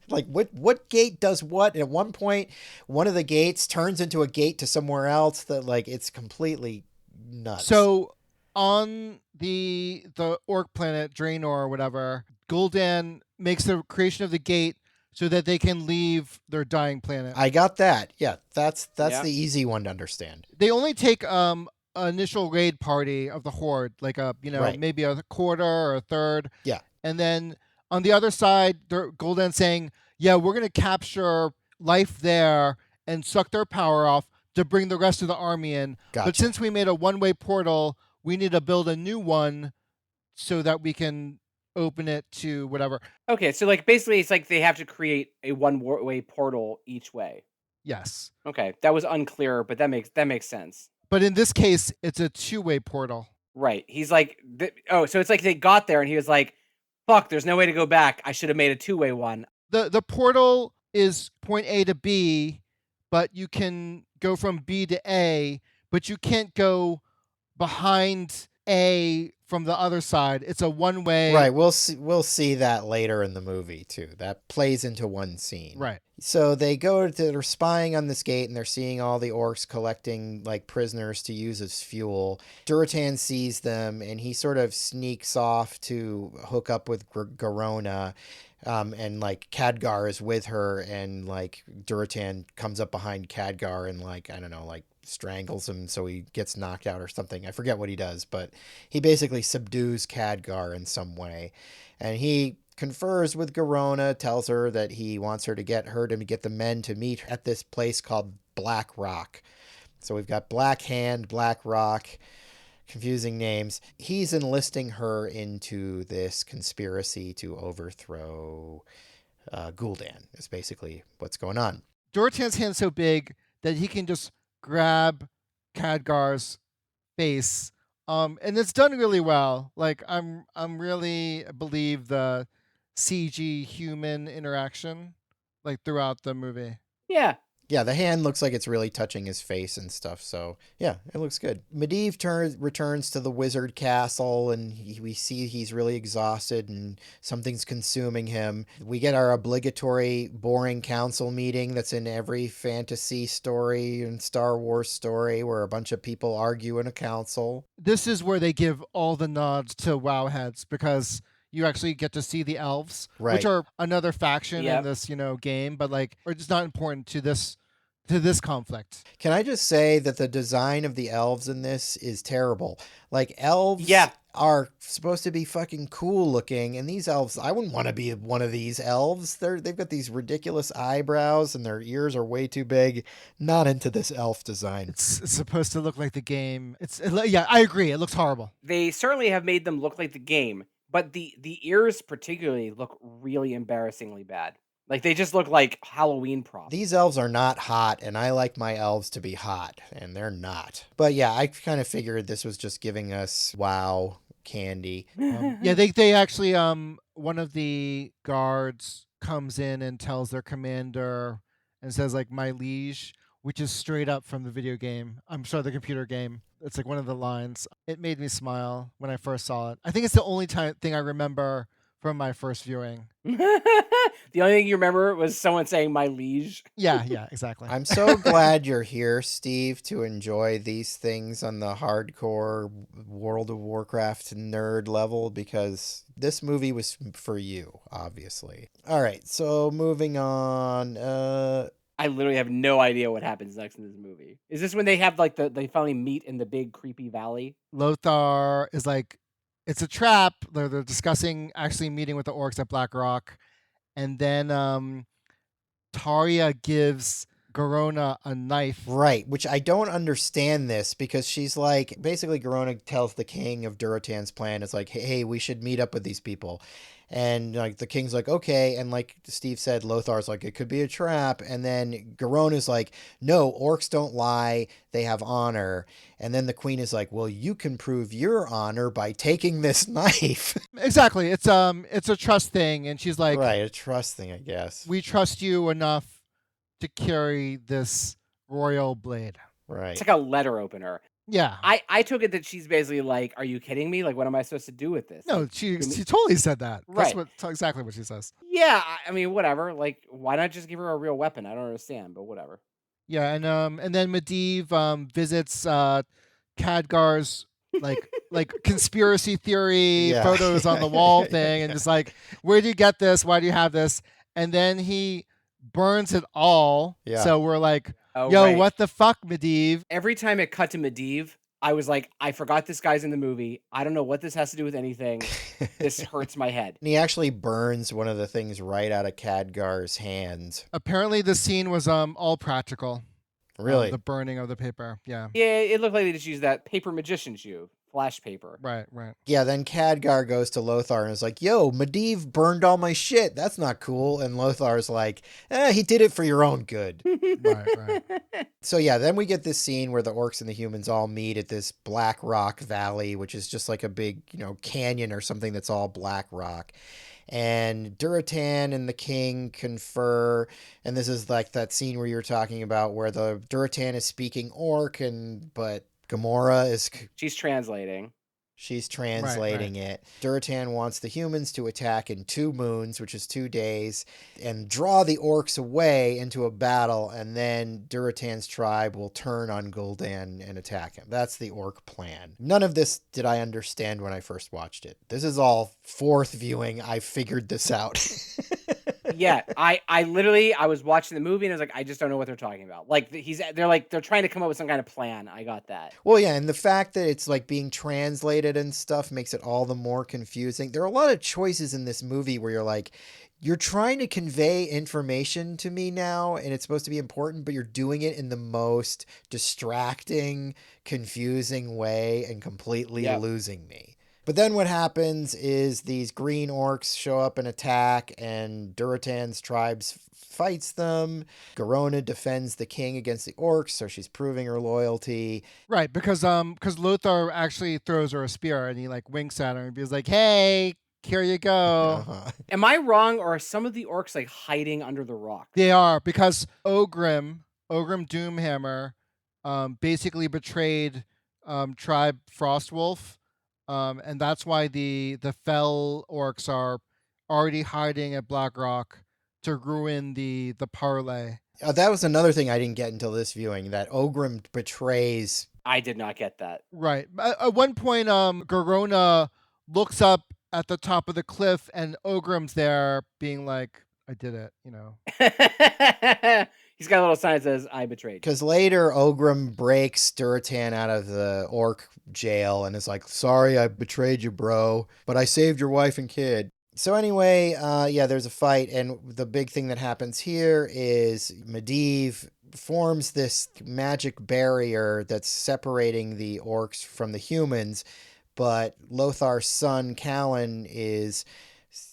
like, what gate does what? And at one point, one of the gates turns into a gate to somewhere else that, like, it's completely nuts. So on the orc planet, Draenor or whatever, Gul'dan makes the creation of the gate so that they can leave their dying planet. I got that. Yeah, that's Yeah. the easy one to understand. They only take initial raid party of the horde, like Right. maybe a quarter or a third. Yeah. And then on the other side, Gul'dan saying, yeah, we're going to capture life there and suck their power off to bring the rest of the army in. Gotcha. But since we made a one-way portal, we need to build a new one so that we can open it to whatever. Okay, so like basically it's like they have to create a one-way portal each way. Yes. Okay, that was unclear, but that makes sense. But in this case, it's a two-way portal. Right. He's like, so it's like they got there and he was like, fuck, there's no way to go back. I should have made a two-way one. The portal is point A to B, but you can go from B to A, but you can't go behind A from the other side. It's a one-way. Right. We'll see that later in the movie too. That plays into one scene. Right. So they're spying on this gate and they're seeing all the orcs collecting like prisoners to use as fuel. Durotan sees them and he sort of sneaks off to hook up with Garona. And like Khadgar is with her and like Durotan comes up behind Khadgar and like, I don't know, like strangles him so he gets knocked out or something. I forget what he does, but he basically subdues Khadgar in some way. And he confers with Garona, tells her that he wants her to get the men to meet at this place called Black Rock. So we've got Black Hand, Black Rock, confusing names. He's enlisting her into this conspiracy to overthrow Gul'dan is basically what's going on. Durotan's hand's so big that he can just grab Khadgar's face. And it's done really well. Like I'm really believe the CG human interaction like throughout the movie. Yeah. Yeah, the hand looks like it's really touching his face and stuff. So, yeah, it looks good. Medivh returns to the wizard castle, and we see he's really exhausted and something's consuming him. We get our obligatory boring council meeting that's in every fantasy story and Star Wars story where a bunch of people argue in a council. This is where they give all the nods to WoW heads because you actually get to see the elves, Right. which are another faction Yep. in this, game, but like, or just not important to this to this conflict. Can I just say that the design of the elves in this is terrible? Like, elves Yeah. are supposed to be fucking cool looking, and these elves, I wouldn't want to be one of these elves. They've got these ridiculous eyebrows, and their ears are way too big. Not into this elf design. It's supposed to look like the game. Yeah, I agree. It looks horrible. They certainly have made them look like the game, but the ears particularly look really embarrassingly bad. Like they just look like Halloween props. These elves are not hot, and I like my elves to be hot, and they're not. But yeah, I kind of figured this was just giving us WoW candy. Yeah, they actually one of the guards comes in and tells their commander and says like my liege, which is straight up from the video game. I'm sorry, the computer game. It's like one of the lines. It made me smile when I first saw it. I think it's the only thing I remember from my first viewing. The only thing you remember was someone saying my liege. Yeah, exactly. I'm so glad you're here, Steve, to enjoy these things on the hardcore World of Warcraft nerd level, because this movie was for you, obviously. All right, so moving on. I literally have no idea what happens next in this movie. Is this when they have like they finally meet in the big creepy valley? Lothar is like, it's a trap. They're discussing actually meeting with the orcs at Black Rock. And then Tarja gives Garona a knife. Right, which I don't understand this, because she's like, basically Garona tells the king of Duratan's plan, it's like, hey, we should meet up with these people. And like the king's like, okay, and like Steve said, Lothar's like, it could be a trap. And then Garona's like, no, orcs don't lie, they have honor. And then the queen is like, well, you can prove your honor by taking this knife. Exactly. It's a trust thing, and she's like, right, a trust thing, I guess. We trust you enough to carry this royal blade. Right. It's like a letter opener. Yeah. I took it that she's basically like, are you kidding me? Like, what am I supposed to do with this? No, Like, she totally said that. Right. That's exactly what she says. yeah, I mean, whatever. Like, why not just give her a real weapon? I don't understand, but whatever. Yeah, and then Medivh visits Khadgar's like conspiracy theory Yeah. photos on the wall thing, and just like, where do you get this? Why do you have this? And then he burns it all. Yeah. So we're like, Oh, yo, right. what the fuck, Medivh? Every time it cut to Medivh, I was like, I forgot this guy's in the movie. I don't know what this has to do with anything. This hurts my head. And he actually burns one of the things right out of Khadgar's hands. Apparently, the scene was all practical. Really? The burning of the paper. Yeah. Yeah, it looked like they just used that paper magician's shoe, flash paper. Right. Yeah, then Khadgar goes to Lothar and is like, yo, Medivh burned all my shit. That's not cool. And Lothar's like, he did it for your own good. Right. So yeah, then we get this scene where the orcs and the humans all meet at this Black Rock Valley, which is just like a big, canyon or something that's all black rock. And Duratan and the king confer, and this is like that scene where you were talking about where the Duratan is speaking orc, but Gamora is... She's translating. She's translating it. Duratan wants the humans to attack in 2 moons, which is 2 days, and draw the orcs away into a battle, and then Duratan's tribe will turn on Gul'dan and attack him. That's the orc plan. None of this did I understand when I first watched it. This is all 4th viewing. I figured this out. Yeah, I was watching the movie and I was like, I just don't know what they're talking about. Like they're trying to come up with some kind of plan. I got that. Well, yeah, and the fact that it's like being translated and stuff makes it all the more confusing. There are a lot of choices in this movie where you're like, you're trying to convey information to me now, and it's supposed to be important, but you're doing it in the most distracting, confusing way and completely losing me. But then what happens is these green orcs show up and attack, and Duratan's tribes fights them. Garona defends the king against the orcs, so she's proving her loyalty. Right, because Lothar actually throws her a spear, and he like winks at her and he's like, "Hey, here you go." Am I wrong, or are some of the orcs like hiding under the rock? They are, because Ogrim Doomhammer, basically betrayed tribe Frostwolf. And that's why the fell orcs are already hiding at Black Rock to ruin the parlay. That was another thing I didn't get until this viewing, that Ogrim betrays... I did not get that. Right. At one point, Garona looks up at the top of the cliff, and Ogrim's there being like, I did it, He's got a little sign that says, I betrayed you. Because later, Ogrim breaks Duratan out of the orc jail and is like, sorry, I betrayed you, bro, but I saved your wife and kid. So anyway, there's a fight, and the big thing that happens here is Medivh forms this magic barrier that's separating the orcs from the humans, but Lothar's son, Callan, is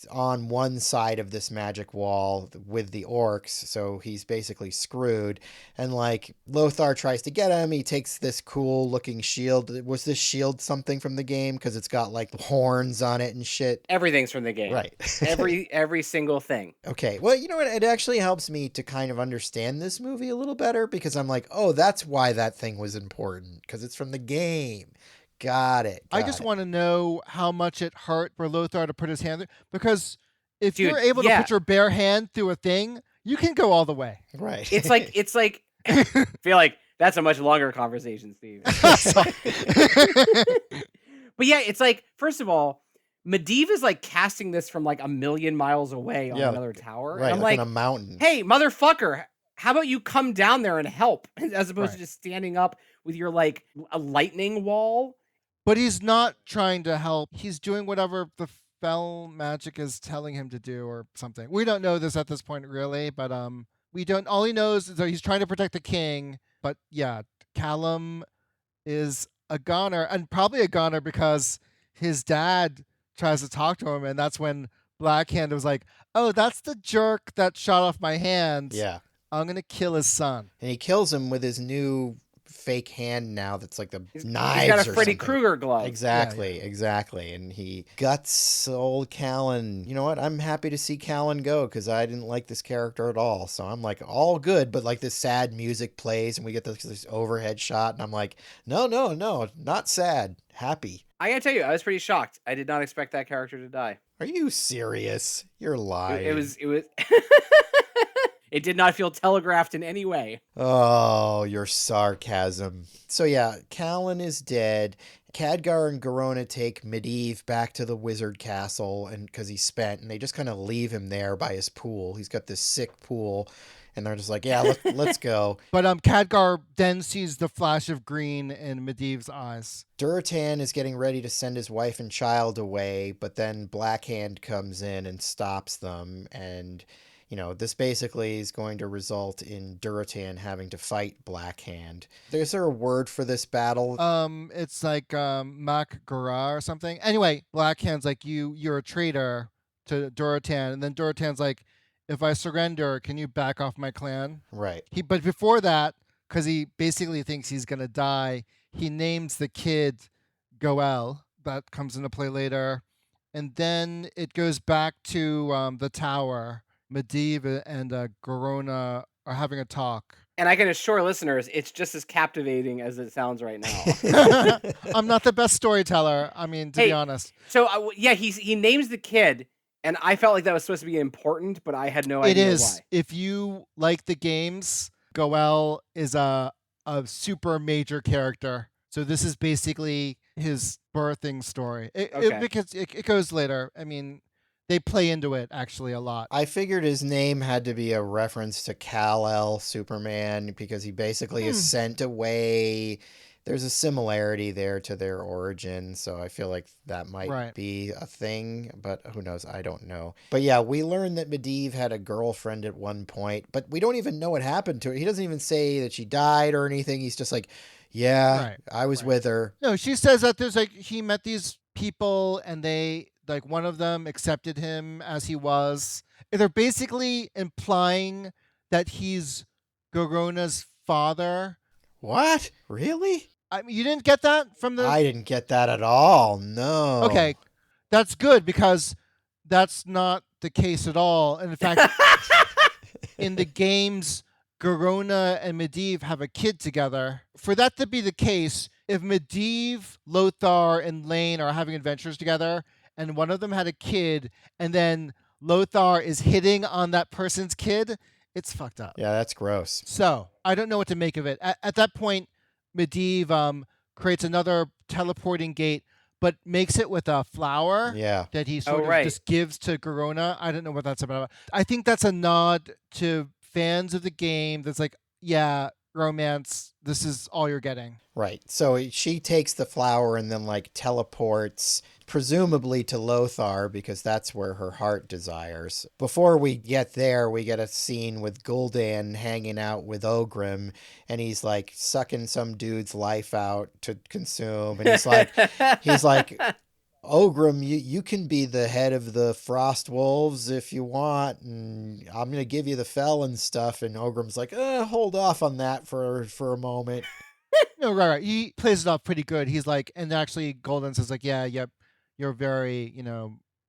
on one side of this magic wall with the orcs, so he's basically screwed. And like Lothar tries to get him, he takes this cool looking shield. Was this shield something from the game? Because it's got like horns on it and shit. Everything's from the game. Right. every single thing. Okay. Well, you know what? It actually helps me to kind of understand this movie a little better, because I'm like, oh, that's why that thing was important, because it's from the game. Got it. I just want to know how much it hurt for Lothar to put his hand there, because if Dude, you're able to put your bare hand through a thing, you can go all the way. Right. It's like I feel like that's a much longer conversation, Steve. But yeah, it's like, first of all, Medivh is like casting this from like a million miles away on another tower. Right, and I'm like like, on a mountain. Hey, motherfucker, how about you come down there and help, as opposed to just standing up with your like a lightning wall? But he's not trying to help. He's doing whatever the fell magic is telling him to do or something. We don't know this at this point, really, but we don't. All he knows is that he's trying to protect the king. But yeah, Callum is a goner, and probably a goner because his dad tries to talk to him, and that's when Blackhand was like, "Oh, that's the jerk that shot off my hand. Yeah, I'm gonna kill his son." And he kills him with his new fake hand now that's like the knives. He's got a or Freddy something. Krueger glove. Exactly. And he guts old Callan. You know what? I'm happy to see Callan go, because I didn't like this character at all. So I'm like, all good, but like this sad music plays and we get this overhead shot, and I'm like, no, not sad. Happy. I gotta tell you, I was pretty shocked. I did not expect that character to die. Are you serious? You're lying. It was It did not feel telegraphed in any way. Oh, your sarcasm. So yeah, Callan is dead. Khadgar and Garona take Medivh back to the wizard castle, and because he's spent, and they just kind of leave him there by his pool. He's got this sick pool, and they're just like, yeah, let's go. But Khadgar then sees the flash of green in Medivh's eyes. Duratan is getting ready to send his wife and child away, but then Blackhand comes in and stops them, and this basically is going to result in Duratan having to fight Blackhand. Is there a word for this battle? It's like Mak Gara or something. Anyway, Blackhand's like, you're a traitor to Duratan, and then Duratan's like, if I surrender, can you back off my clan? Right. But before that, because he basically thinks he's gonna die, he names the kid Goel. That comes into play later, and then it goes back to the tower. Medivh and Garona are having a talk. And I can assure listeners, it's just as captivating as it sounds right now. I'm not the best storyteller. I mean, to be honest. So, he names the kid, and I felt like that was supposed to be important, but I had no idea why. It is. If you like the games, Goel is a super major character. So this is basically his birthing story. Because it goes later. I mean, they play into it actually a lot. I figured his name had to be a reference to Kal-El Superman, because he basically is sent away. There's a similarity there to their origin, so I feel like that might be a thing, but who knows? I don't know. But yeah, we learned that Medivh had a girlfriend at one point, but we don't even know what happened to her. He doesn't even say that she died or anything. He's just like, I was with her. No, she says that there's he met these people and they, one of them accepted him as he was. They're basically implying that he's Garona's father. What? Really? I mean, you didn't get that from the... I didn't get that at all, no. Okay, that's good, because that's not the case at all. And in fact, in the games, Garona and Medivh have a kid together. For that to be the case, if Medivh, Lothar, and Lane are having adventures together, and one of them had a kid, and then Lothar is hitting on that person's kid, it's fucked up. Yeah, that's gross. So, I don't know what to make of it. At that point, Medivh creates another teleporting gate, but makes it with a flower that he sort of just gives to Garona. I don't know what that's about. I think that's a nod to fans of the game that's like, yeah, romance, this is all you're getting. Right. So she takes the flower and then like teleports presumably to Lothar because that's where her heart desires. Before we get there, we get a scene with Gul'dan hanging out with Ogrim, and he's like sucking some dude's life out to consume, and he's like Ogrim, you can be the head of the Frost Wolves if you want, and I'm gonna give you the fell and stuff. And Ogrim's like, hold off on that for a moment. No, right. He plays it off pretty good. He's like, and actually, Golden says like, yeah, yep, you're very,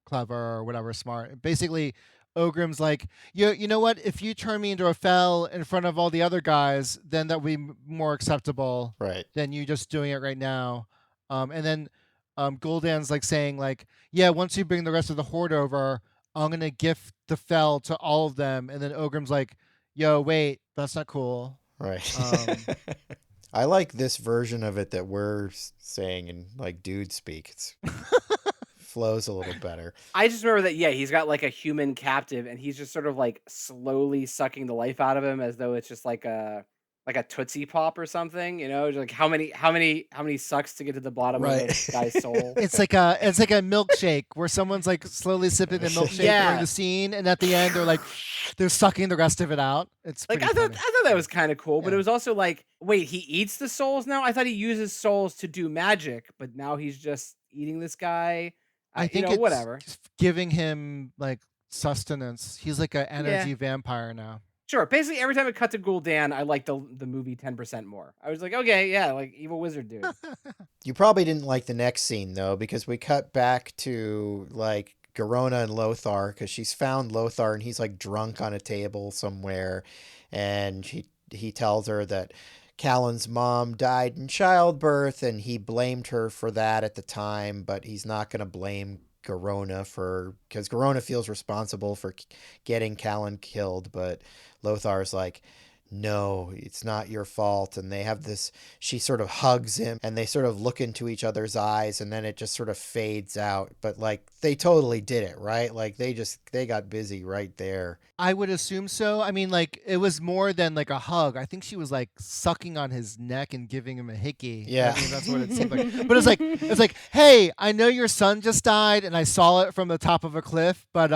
clever or whatever, smart. Basically, Ogrim's like, you know what? If you turn me into a fell in front of all the other guys, then that would be more acceptable Right. than you just doing it right now. And then Gul'dan's like saying like, yeah, once you bring the rest of the horde over, I'm gonna gift the fell to all of them. And then Ogrim's like, yo, wait, that's not cool. Right. I like this version of it that we're saying in like dude speak. It's flows a little better. I just remember that, yeah, he's got like a human captive and he's just sort of like slowly sucking the life out of him as though it's just like a Tootsie Pop or something, just like how many sucks to get to the bottom of a guy's soul. It's like a milkshake where someone's like slowly sipping the milkshake during the scene, and at the end they're sucking the rest of it out. It's like I thought that was kind of cool, but Yeah. it was also like, wait, he eats the souls now? I thought he uses souls to do magic, but now he's just eating this guy. I think it's whatever. giving him like sustenance. He's like an energy vampire now. Sure. Basically, every time it cut to Gul'dan, I liked the movie 10% more. I was like, okay, yeah, like evil wizard dude. You probably didn't like the next scene though, because we cut back to like Garona and Lothar because she's found Lothar and he's like drunk on a table somewhere, and he tells her that Callan's mom died in childbirth and he blamed her for that at the time, but he's not going to blame Garona because Garona feels responsible for getting Callan killed, but Lothar's like, no, it's not your fault. And they have this, she sort of hugs him and they sort of look into each other's eyes, and then it just sort of fades out. But like they totally did it, right? Like they got busy right there. I would assume so. I mean, like it was more than like a hug. I think she was like sucking on his neck and giving him a hickey. Yeah. I mean, that's what it seemed like. But it's like, hey, I know your son just died and I saw it from the top of a cliff, but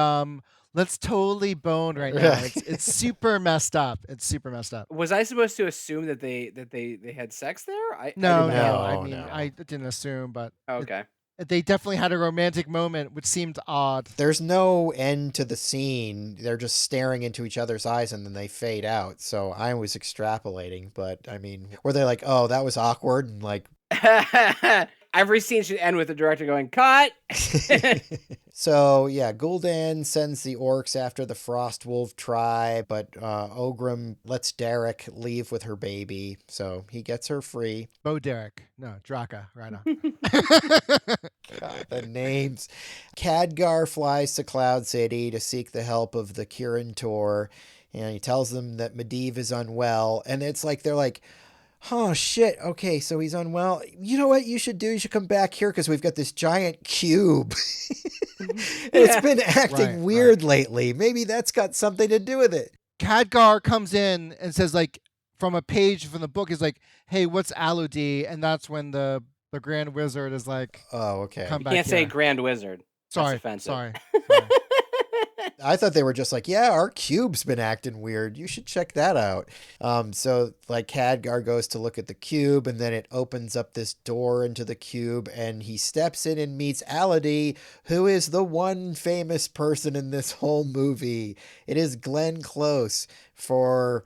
let's totally bone right now. It's super messed up. It's super messed up. Was I supposed to assume that they had sex there? No. No. I didn't assume, but Okay. they definitely had a romantic moment, which seemed odd. There's no end to the scene. They're just staring into each other's eyes and then they fade out. So I was extrapolating, but I mean, were they like, oh, that was awkward, and like Every scene should end with the director going, cut. So yeah, Gul'dan sends the orcs after the Frost Wolf tribe, but Ogrim lets Derek leave with her baby, so he gets her free. Bo Derek. No, Draka, right on. God, the names. Khadgar flies to Cloud City to seek the help of the Kirin Tor, and he tells them that Medivh is unwell, and it's like they're like, oh shit, okay, so he's unwell. You know what you should do? You should come back here because we've got this giant cube. It's been acting weird lately. Maybe that's got something to do with it. Khadgar comes in and says, like, from a page from the book, is like, hey, what's Aludi? And that's when the Grand Wizard is like, oh, okay. Come back You can't say here. Grand Wizard. Sorry, That's offensive. sorry. I thought they were just like, yeah, our cube's been acting weird. You should check that out. So like Khadgar goes to look at the cube, and then it opens up this door into the cube, and he steps in and meets Aludi, who is the one famous person in this whole movie. It is Glenn Close for,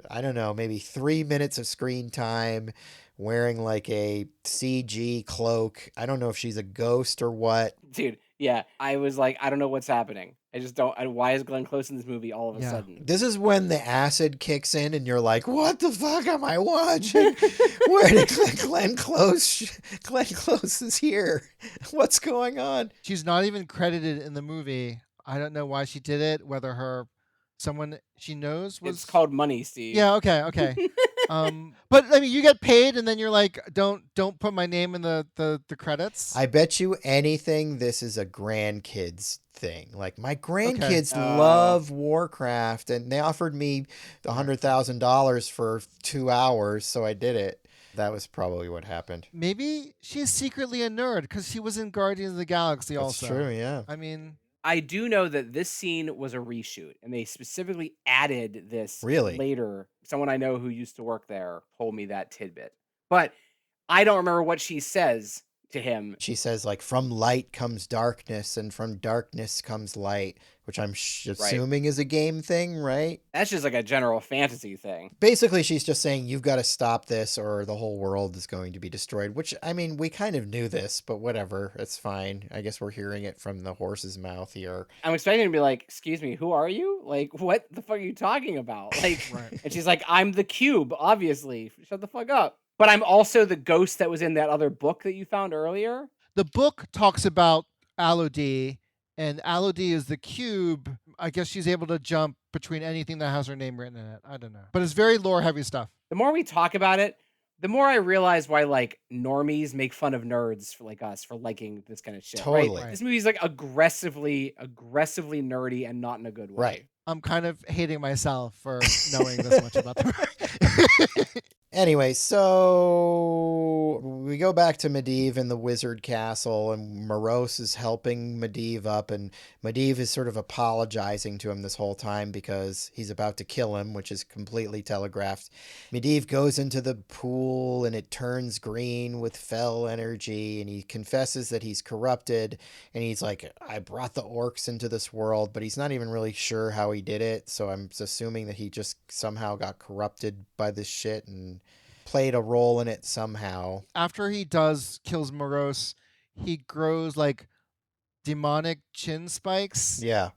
I don't know, maybe 3 minutes of screen time, wearing like a CG cloak. I don't know if she's a ghost or what. Dude, yeah. I was like, I don't know what's happening. I just don't. Why is Glenn Close in this movie all of a sudden? This is when the acid kicks in and you're like, what the fuck am I watching? Where did Glenn Close? Glenn Close is here. What's going on? She's not even credited in the movie. I don't know why she did it, whether her someone she knows was. It's called money, Steve. Yeah. Okay. But I mean, you get paid, and then you're like, don't put my name in the credits. I bet you anything this is a grandkids thing. Like, my grandkids Oh. love Warcraft, and they offered me $100,000 for 2 hours, so I did it. That was probably what happened. Maybe she's secretly a nerd because she was in Guardians of the Galaxy That's also. true, yeah. I mean, I do know that this scene was a reshoot, and they specifically added this Really? later. Someone I know who used to work there told me that tidbit. But I don't remember what she says to him. She says, like, from light comes darkness, and from darkness comes light, which I'm assuming is a game thing, right? That's just like a general fantasy thing. Basically, she's just saying, you've got to stop this or the whole world is going to be destroyed, which, I mean, we kind of knew this, but whatever. It's fine. I guess we're hearing it from the horse's mouth here. I'm expecting to be like, excuse me, who are you? Like, what the fuck are you talking about? Like, Right. And she's like, I'm the cube, obviously. Shut the fuck up. But I'm also the ghost that was in that other book that you found earlier. The book talks about Alodi, and Alodi is the cube. I guess she's able to jump between anything that has her name written in it. I don't know. But it's very lore heavy stuff. The more we talk about it, the more I realize why like normies make fun of nerds for like us for liking this kind of shit. Totally. Right? This movie's like aggressively nerdy and not in a good way. Right. I'm kind of hating myself for knowing this much about the Anyway, so we go back to Medivh in the wizard castle, and Morose is helping Medivh up, and Medivh is sort of apologizing to him this whole time because he's about to kill him, which is completely telegraphed. Medivh goes into the pool, and it turns green with fell energy, and he confesses that he's corrupted, and he's like, I brought the orcs into this world, but he's not even really sure how he did it, so I'm assuming that he just somehow got corrupted by this shit and played a role in it somehow. After he kills Morose, he grows like demonic chin spikes. Yeah.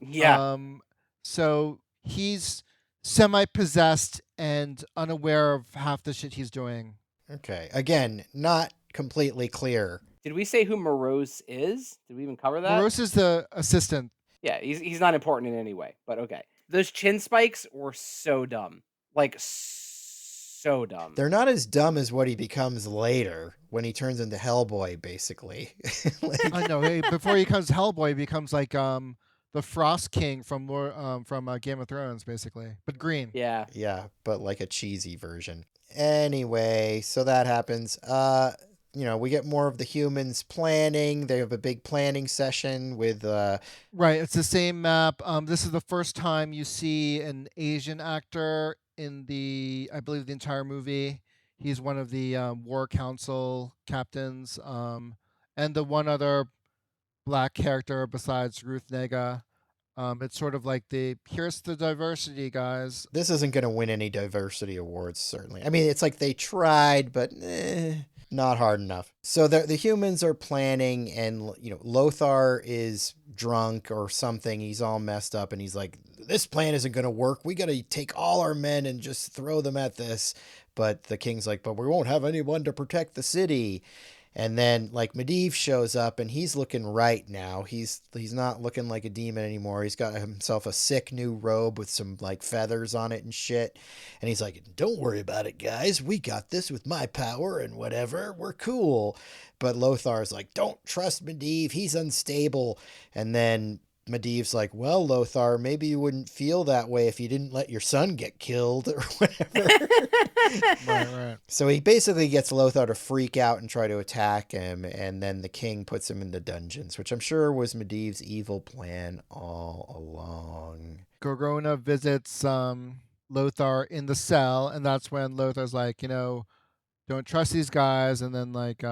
So he's semi-possessed and unaware of half the shit he's doing. Okay. Again, not completely clear. Did we say who Morose is? Did we even cover that? Morose is the assistant. Yeah, he's not important in any way, but okay. Those chin spikes were so dumb. Like, so dumb. They're not as dumb as what he becomes later when he turns into Hellboy, basically. I know. Hey, before he becomes Hellboy, he becomes like the Frost King from Game of Thrones, basically, but green. Yeah. Yeah, but like a cheesy version. Anyway, so that happens. We get more of the humans planning. They have a big planning session with Right, it's the same map. This is the first time you see an Asian actor in I believe the entire movie. He's one of the war council captains, and the one other black character besides Ruth Nega. It's sort of like here's the diversity, guys. This isn't going to win any diversity awards, certainly. I mean, it's like they tried, but not hard enough. So the humans are planning, and Lothar is drunk or something. He's all messed up, and he's like, this plan isn't going to work. We got to take all our men and just throw them at this. But the king's like, but we won't have anyone to protect the city. And then like Medivh shows up, and he's looking right now. He's not looking like a demon anymore. He's got himself a sick new robe with some like feathers on it and shit. And he's like, don't worry about it, guys. We got this with my power and whatever. We're cool. But Lothar's like, don't trust Medivh. He's unstable. And then Medivh's like, well, Lothar, maybe you wouldn't feel that way if you didn't let your son get killed or whatever. Right. So he basically gets Lothar to freak out and try to attack him, and then the king puts him in the dungeons, which I'm sure was Medivh's evil plan all along. Gorgona visits Lothar in the cell, and that's when Lothar's like, don't trust these guys, and then like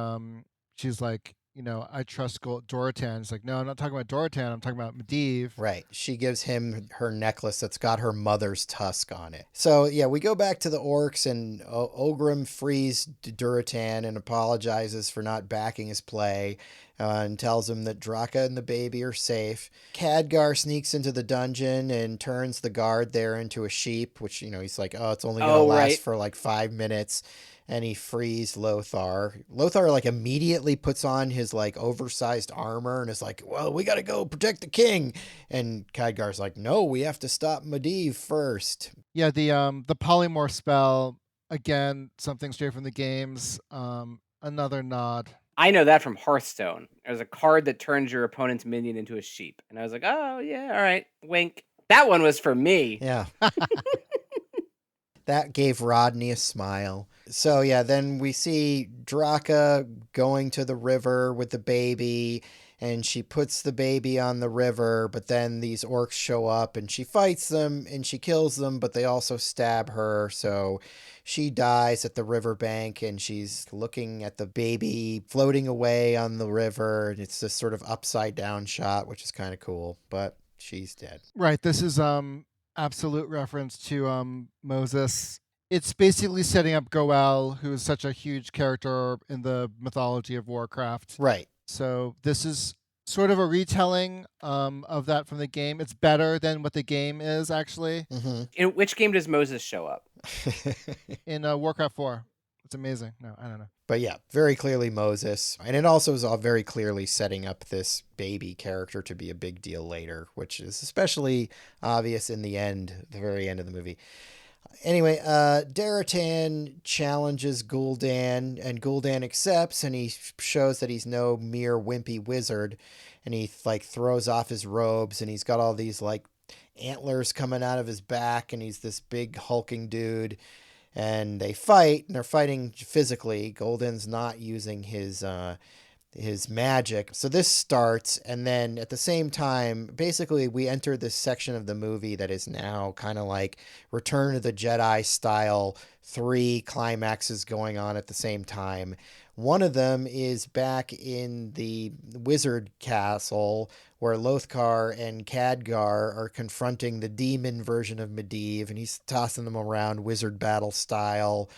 she's like, I trust Dorotan. It's like, no, I'm not talking about Dorotan. I'm talking about Medivh. Right. She gives him her necklace that's got her mother's tusk on it. So, yeah, we go back to the orcs, and Ogrim frees Dorotan and apologizes for not backing his play and tells him that Draka and the baby are safe. Khadgar sneaks into the dungeon and turns the guard there into a sheep, which, he's like, oh, it's only going to last for like 5 minutes. and he frees Lothar. Lothar like immediately puts on his like oversized armor and is like, well, we gotta go protect the king. And Khadgar's like, no, we have to stop Medivh first. Yeah, the polymorph spell, again, something straight from the games. Another nod. I know that from Hearthstone. There's a card that turns your opponent's minion into a sheep. And I was like, oh, yeah, all right, wink. That one was for me. Yeah. That gave Rodney a smile. So yeah, then we see Draka going to the river with the baby, and she puts the baby on the river, but then these orcs show up and she fights them and she kills them, but they also stab her, so she dies at the riverbank and she's looking at the baby floating away on the river, and it's this sort of upside down shot, which is kind of cool, but she's dead. Right. This is absolute reference to Moses. It's basically setting up Goel, who is such a huge character in the mythology of Warcraft. Right. So this is sort of a retelling of that from the game. It's better than what the game is, actually. Mm-hmm. In which game does Moses show up? In Warcraft 4. It's amazing. No, I don't know. But yeah, very clearly Moses. And it also is all very clearly setting up this baby character to be a big deal later, which is especially obvious in the end, the very end of the movie. Anyway, Daratan challenges Gul'dan, and Gul'dan accepts, and he shows that he's no mere wimpy wizard, and he like throws off his robes, and he's got all these like antlers coming out of his back, and he's this big hulking dude, and they fight, and they're fighting physically. Gul'dan's not using his magic. So this starts, and then at the same time, basically we enter this section of the movie that is now kind of like Return of the Jedi style, 3 climaxes going on at the same time. One of them is back in the wizard castle where Lothar and Khadgar are confronting the demon version of Medivh, and he's tossing them around wizard battle style.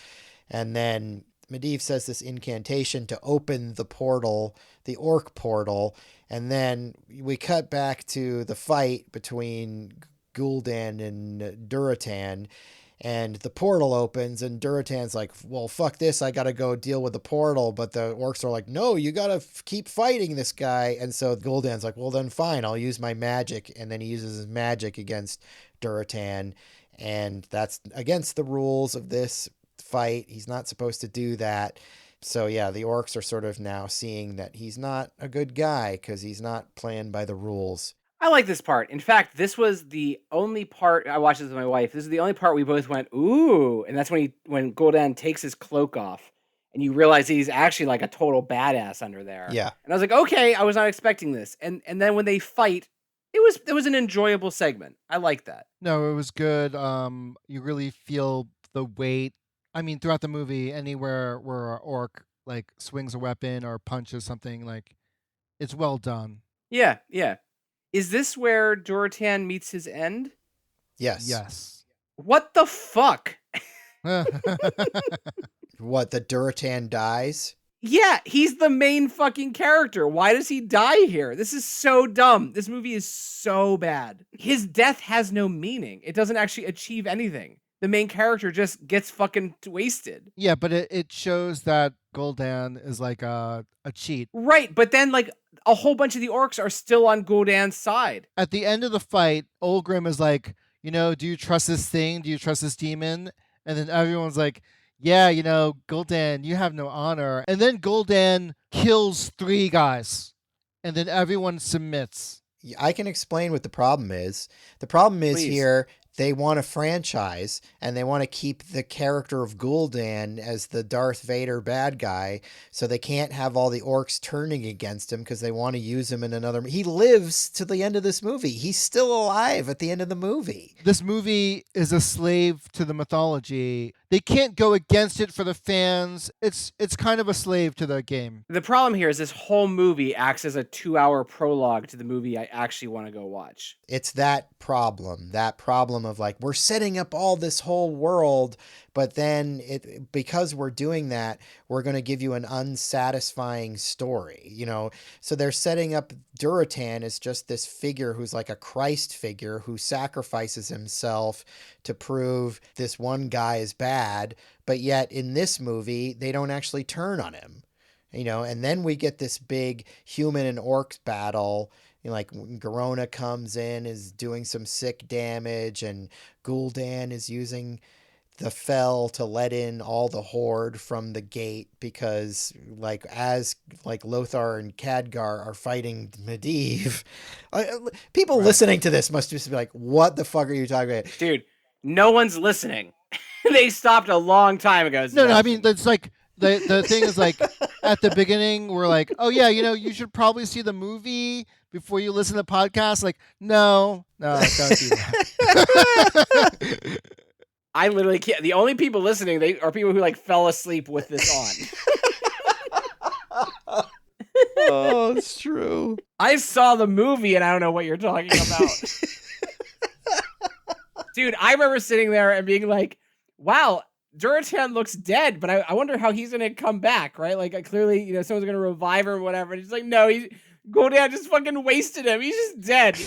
And then Medivh says this incantation to open the portal, the orc portal, and then we cut back to the fight between Gul'dan and Duratan, and the portal opens, and Duratan's like, well, fuck this, I gotta go deal with the portal, but the orcs are like, no, you gotta keep fighting this guy, and so Gul'dan's like, well, then fine, I'll use my magic, and then he uses his magic against Duratan, and that's against the rules of this fight. He's not supposed to do that. So yeah, the orcs are sort of now seeing that he's not a good guy because he's not playing by the rules. I like this part. In fact, this was the only part I watched this with my wife. This is the only part we both went, ooh, and that's when Gul'dan takes his cloak off and you realize he's actually like a total badass under there. Yeah. And I was like, okay, I was not expecting this. And then when they fight, it was an enjoyable segment. I like that. No, it was good. You really feel the weight. I mean, throughout the movie, anywhere where an orc like swings a weapon or punches something, like it's well done. Yeah, yeah. Is this where Duratan meets his end? Yes. Yes. What the fuck? What, the Duratan dies? Yeah, he's the main fucking character. Why does he die here? This is so dumb. This movie is so bad. His death has no meaning. It doesn't actually achieve anything. The main character just gets fucking wasted. Yeah, but it shows that Gul'dan is like a cheat. Right, but then like a whole bunch of the orcs are still on Gul'dan's side. At the end of the fight, Olgrim is like, do you trust this thing? Do you trust this demon? And then everyone's like, yeah, Gul'dan, you have no honor. And then Gul'dan kills 3 guys. And then everyone submits. I can explain what the problem is. The problem is Please. here, they want a franchise, and they want to keep the character of Gul'dan as the Darth Vader bad guy, so they can't have all the orcs turning against him because they want to use him in another... He lives to the end of this movie. He's still alive at the end of the movie. This movie is a slave to the mythology. They can't go against it for the fans. It's kind of a slave to the game. The problem here is this whole movie acts as a 2-hour prologue to the movie I actually want to go watch. It's that problem of like, we're setting up all this whole world, but then because we're doing that, we're going to give you an unsatisfying story, you know? So they're setting up Duratan as just this figure who's like a Christ figure who sacrifices himself to prove this one guy is bad. But yet in this movie, they don't actually turn on him, you know? And then we get this big human and orcs battle. You know, like Garona comes in, is doing some sick damage, and Gul'dan is using the fell to let in all the horde from the gate because like as like Lothar and Khadgar are fighting Medivh, people listening to this must just be like, what the fuck are you talking about? Dude, no one's listening. They stopped a long time ago. No, I mean, it's like the thing is like at the beginning we're like, oh yeah, you know, you should probably see the movie before you listen to the podcast. Like, no, don't do that. I literally can't. The only people listening are people who like fell asleep with this on. Oh, it's true. I saw the movie and I don't know what you're talking about. Dude, I remember sitting there and being like, wow, Duratan looks dead, but I wonder how he's going to come back, right? Like, clearly, you know, someone's going to revive her or whatever. And he's like, no, Gul'dan just fucking wasted him. He's just dead.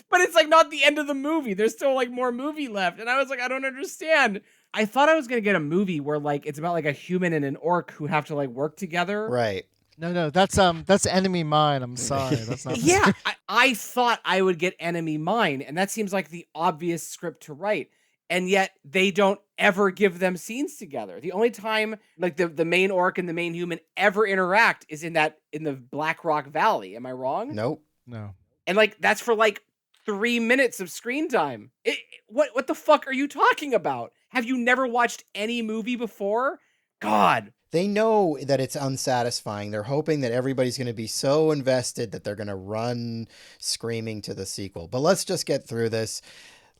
But it's like not the end of the movie. There's still like more movie left. And I was like, I don't understand. I thought I was going to get a movie where like it's about like a human and an orc who have to like work together. Right. No, that's Enemy Mine. I'm sorry. That's not. Yeah, I thought I would get Enemy Mine, and that seems like the obvious script to write. And yet they don't ever give them scenes together. The only time like the main orc and the main human ever interact is in the Black Rock Valley. Am I wrong? Nope. No. And like that's for like 3 minutes of screen time. What the fuck are you talking about? Have you never watched any movie before? God. They know that it's unsatisfying. They're hoping that everybody's going to be so invested that they're going to run screaming to the sequel. But let's just get through this.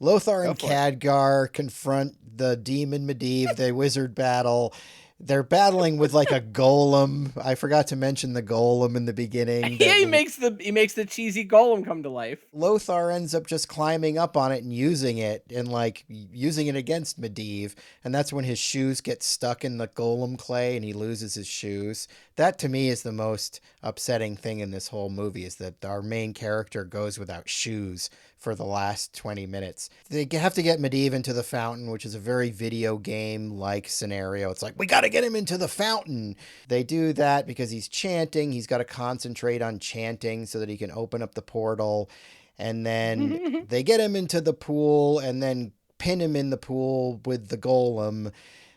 Lothar and Khadgar confront the demon Medivh, the wizard battle. They're battling with like a golem. I forgot to mention the golem in the beginning. Yeah, he makes the cheesy golem come to life. Lothar ends up just climbing up on it and using it against Medivh. And that's when his shoes get stuck in the golem clay and he loses his shoes. That to me is the most upsetting thing in this whole movie, is that our main character goes without shoes for the last 20 minutes. They have to get Medivh into the fountain, which is a very video game-like scenario. It's like, we got to get him into the fountain. They do that because he's chanting. He's got to concentrate on chanting so that he can open up the portal. And then they get him into the pool and then pin him in the pool with the golem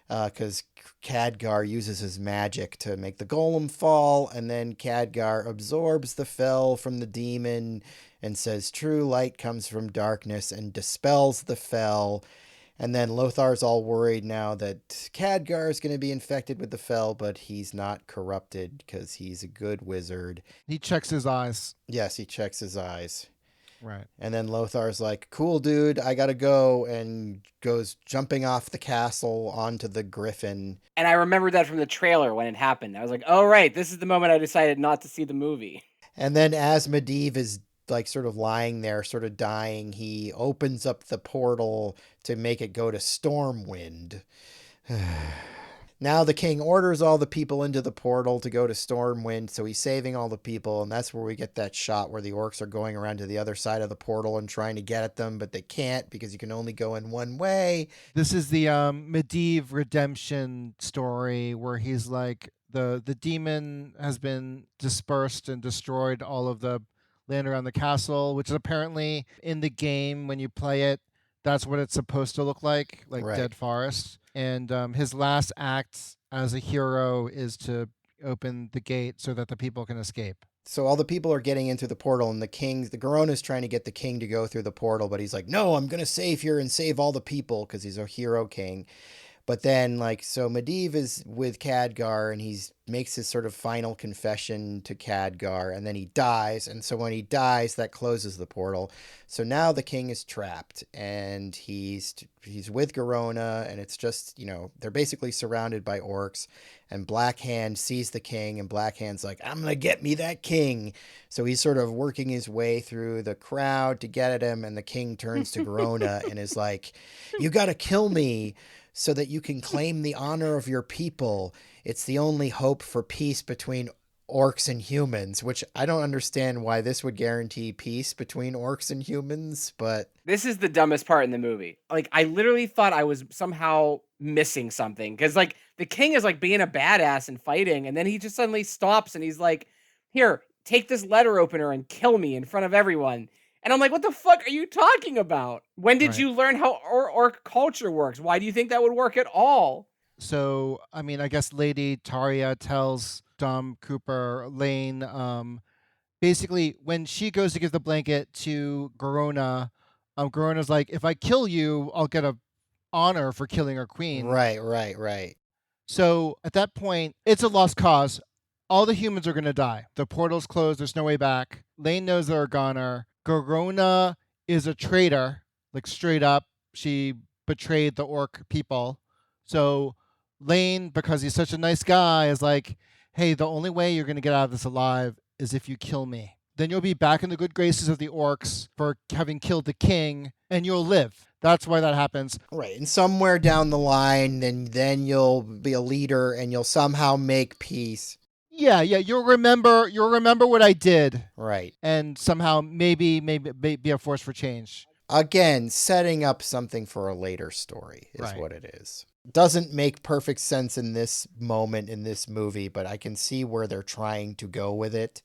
because Khadgar uses his magic to make the golem fall. And then Khadgar absorbs the fel from the demon and says true light comes from darkness and dispels the fel. And then Lothar's all worried now that Khadgar is going to be infected with the fel, but he's not corrupted because he's a good wizard. He checks his eyes. Yes, he checks his eyes. Right. And then Lothar's like, cool, dude, I got to go, and goes jumping off the castle onto the griffin. And I remember that from the trailer when it happened. I was like, oh, right, this is the moment I decided not to see the movie. And then as Medivh is like sort of lying there, sort of dying, he opens up the portal to make it go to Stormwind. Now the king orders all the people into the portal to go to Stormwind, so he's saving all the people, and that's where we get that shot where the orcs are going around to the other side of the portal and trying to get at them, but they can't because you can only go in one way. This is the Medivh redemption story where he's like, the demon has been dispersed and destroyed all of the land around the castle, which is apparently in the game when you play it, that's what it's supposed to look like right. Dead forest. And his last act as a hero is to open the gate so that the people can escape. So all the people are getting into the portal, and the Garona's trying to get the king to go through the portal, but he's like, no, I'm going to save here and save all the people because he's a hero king. But then, like, so Medivh is with Khadgar, and he makes his sort of final confession to Khadgar, and then he dies. And so when he dies, that closes the portal. So now the king is trapped, and he's with Garona, and it's just, they're basically surrounded by orcs. And Black Hand sees the king, and Black Hand's like, I'm gonna get me that king. So he's sort of working his way through the crowd to get at him, and the king turns to Garona and is like, you gotta kill me so that you can claim the honor of your people. It's the only hope for peace between orcs and humans, which I don't understand why this would guarantee peace between orcs and humans, but This is the dumbest part in the movie. Like, I literally thought I was somehow missing something, because like the king is like being a badass and fighting, and then he just suddenly stops and he's like, here, take this letter opener and kill me in front of everyone. And I'm like, what the fuck are you talking about? When did Right. you learn how orc culture works? Why do you think that would work at all? So, I mean, I guess Lady Taria tells Dom Cooper, Lane, basically, when she goes to give the blanket to Garona, Garona's like, if I kill you, I'll get a honor for killing our queen. right. So at that point, it's a lost cause. All the humans are going to die. The portal's closed. There's no way back. Lane knows they're a goner. Garona is a traitor, like straight up. She betrayed the orc people. So Lane, because he's such a nice guy, is like, hey, the only way you're going to get out of this alive is if you kill me. Then you'll be back in the good graces of the orcs for having killed the king, and you'll live. That's why that happens. Right. And somewhere down the line, then you'll be a leader and you'll somehow make peace. Yeah, you'll remember what I did. Right. And somehow maybe be a force for change. Again, setting up something for a later story is Right. what it is. Doesn't make perfect sense in this moment in this movie, but I can see where they're trying to go with it.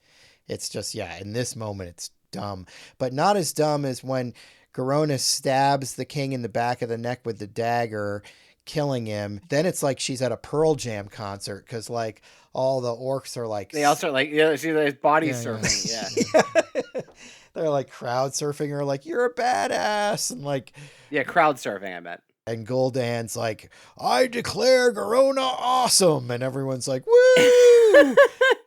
It's just, in this moment, it's dumb. But not as dumb as when Garona stabs the king in the back of the neck with the dagger, killing him. Then it's like she's at a Pearl Jam concert, because, like, all the orcs are like... They also like, see, there's body surfing. Yeah. They're like crowd surfing her, like, you're a badass. And like... Yeah, crowd surfing, I meant. And Gul'dan's like, I declare Garona awesome. And everyone's like, woo!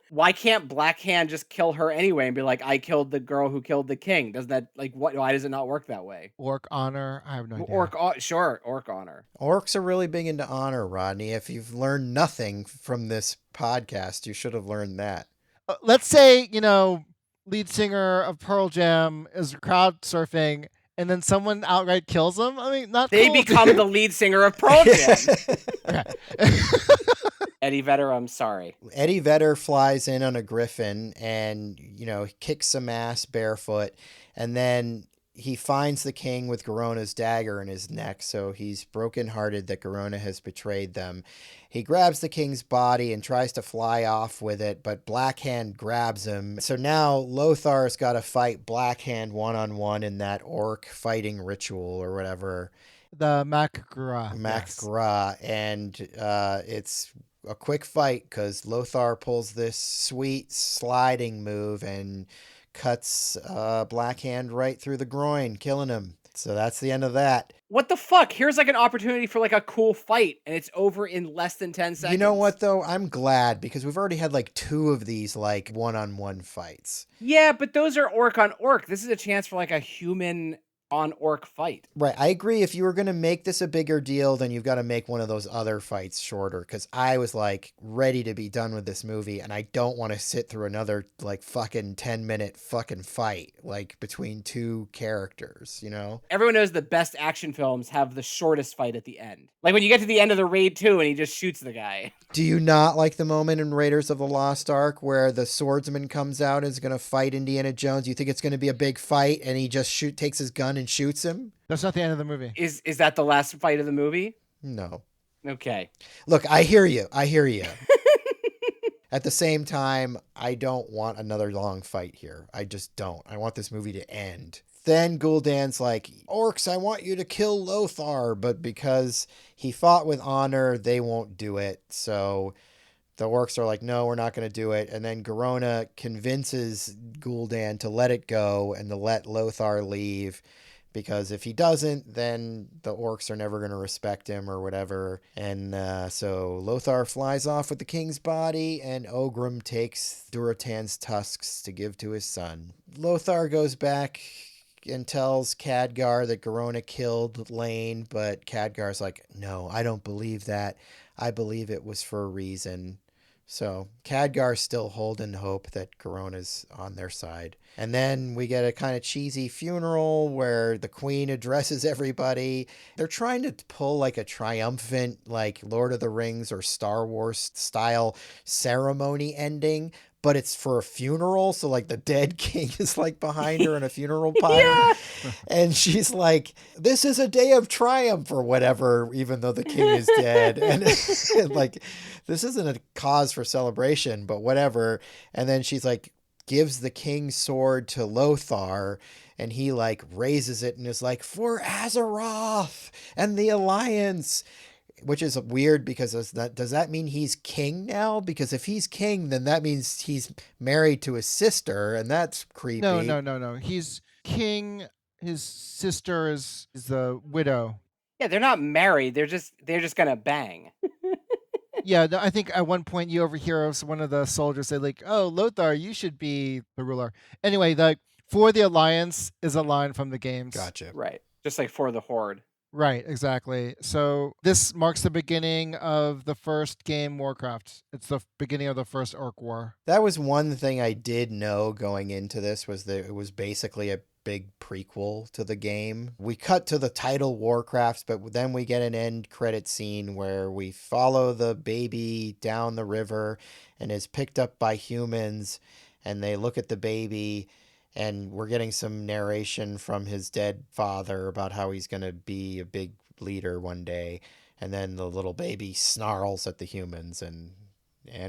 Why can't Black Hand just kill her anyway and be like, I killed the girl who killed the king? Doesn't that, like, what? Why does it not work that way? Orc honor? I have no idea. Sure, orc honor. Orcs are really big into honor, Rodney. If you've learned nothing from this podcast, you should have learned that. Let's say, lead singer of Pearl Jam is crowd surfing, and then someone outright kills him. I mean, not They cool, become dude. the lead singer of Pearl Jam. Okay. Eddie Vedder, I'm sorry. Eddie Vedder flies in on a griffin and, kicks some ass barefoot. And then he finds the king with Garona's dagger in his neck. So he's brokenhearted that Garona has betrayed them. He grabs the king's body and tries to fly off with it, but Black Hand grabs him. So now Lothar's got to fight Black Hand one-on-one in that orc fighting ritual or whatever. The Mak'gra. Mak'gra. Yes. And it's a quick fight because Lothar pulls this sweet sliding move and cuts Black Hand right through the groin, killing him. So that's the end of that. What the fuck? Here's like an opportunity for like a cool fight, and it's over in less than 10 seconds. You know what, though? I'm glad, because we've already had like 2 of these like one-on-one fights. Yeah, but those are orc on orc. This is a chance for like a human on orc fight. Right. I agree. If you were going to make this a bigger deal, then you've got to make one of those other fights shorter, because I was like ready to be done with this movie, and I don't want to sit through another like fucking 10-minute fucking fight like between 2 characters, Everyone knows the best action films have the shortest fight at the end. Like when you get to the end of the Raid 2 and he just shoots the guy. Do you not like the moment in Raiders of the Lost Ark where the swordsman comes out and is going to fight Indiana Jones? You think it's going to be a big fight and he just takes his gun and shoots him? That's not the end of the movie. Is that the last fight of the movie? No. Okay. Look, I hear you. At the same time, I don't want another long fight here. I just don't. I want this movie to end. Then Gul'dan's like, orcs, I want you to kill Lothar, but because he fought with honor, they won't do it. So the orcs are like, no, we're not going to do it. And then Garona convinces Gul'dan to let it go and to let Lothar leave. because if he doesn't, then the orcs are never going to respect him or whatever. And so Lothar flies off with the king's body, and Ogrim takes Duratan's tusks to give to his son. Lothar goes back and tells Khadgar that Garona killed Lane, but Khadgar's like, no, I don't believe that. I believe it was for a reason. So Khadgar's still holding hope that Garona's on their side. And then we get a kind of cheesy funeral where the queen addresses everybody. They're trying to pull like a triumphant, like Lord of the Rings or Star Wars style ceremony ending, but it's for a funeral. So like the dead king is like behind her in a funeral pyre. Yeah. And she's like, this is a day of triumph or whatever, even though the king is dead. And like, this isn't a cause for celebration, but whatever. And then she's like, gives the king's sword to Lothar, and he like raises it and is like, for Azeroth and the Alliance. Which is weird because does that mean he's king now? Because if he's king, then that means he's married to his sister, and that's creepy. No. He's king. His sister is the widow. Yeah, they're not married. They're just gonna bang. Yeah, I think at one point you overhear one of the soldiers say like, "Oh, Lothar, you should be the ruler." Anyway, the for the Alliance is a line from the games. Gotcha. Right. Just like for the Horde. Right, exactly. So this marks the beginning of the first game, Warcraft. It's the beginning of the first Orc War. That was one thing I did know going into this, was that it was basically a big prequel to the game. We cut to the title Warcraft, but then we get an end credit scene where we follow the baby down the river and is picked up by humans, and they look at the baby, and we're getting some narration from his dead father about how he's going to be a big leader one day. And then the little baby snarls at the humans, and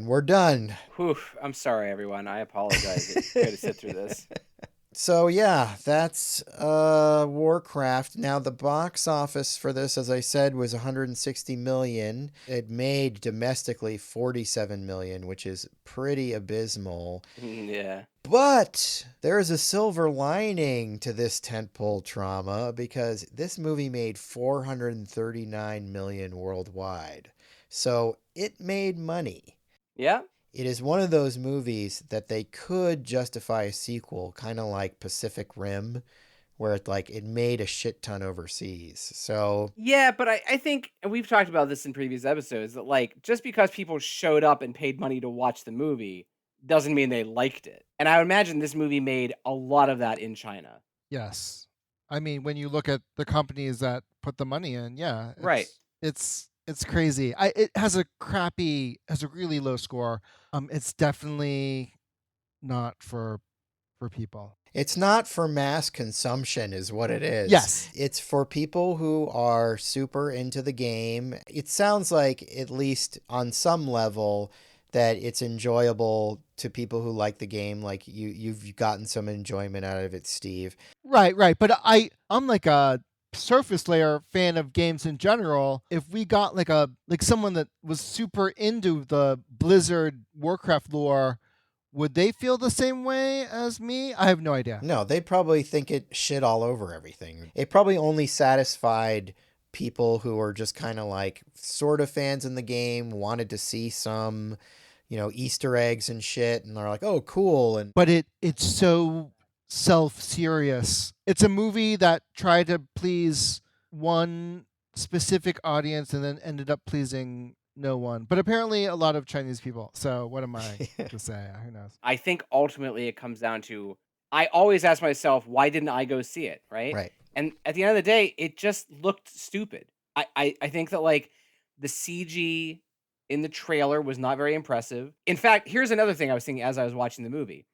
we're done. Whew, I'm sorry, everyone. I apologize. You had to sit through this. So yeah, that's Warcraft. Now the box office for this, as I said, was 160 million. It made domestically 47 million, which is pretty abysmal. Yeah. But there's a silver lining to this tentpole trauma, because this movie made 439 million worldwide. So it made money. Yeah. It is one of those movies that they could justify a sequel, kind of like Pacific Rim, where it made a shit ton overseas. So yeah, but I think, and we've talked about this in previous episodes, that like just because people showed up and paid money to watch the movie doesn't mean they liked it. And I would imagine this movie made a lot of that in China. Yes. I mean, when you look at the companies that put the money in, yeah. Right. It's crazy. It has a really low score. It's definitely not for people. It's not for mass consumption is what it is. Yes. It's for people who are super into the game. It sounds like, at least on some level, that it's enjoyable to people who like the game. Like you've gotten some enjoyment out of it, Steve. Right. But I'm like a surface layer fan of games in general. If we got like someone that was super into the Blizzard Warcraft lore, would they feel the same way as me? I have no idea. No, they'd probably think it shit all over everything. It probably only satisfied people who are just kind of like sort of fans in the game, wanted to see some, Easter eggs and shit, and they're like, oh, cool. But it's so self-serious. It's a movie that tried to please one specific audience and then ended up pleasing no one. But apparently a lot of Chinese people. So what am I to say? Who knows? I think ultimately it comes down to, I always ask myself, why didn't I go see it? Right. Right. And at the end of the day, it just looked stupid. I think that like the CG in the trailer was not very impressive. In fact, here's another thing I was thinking as I was watching the movie.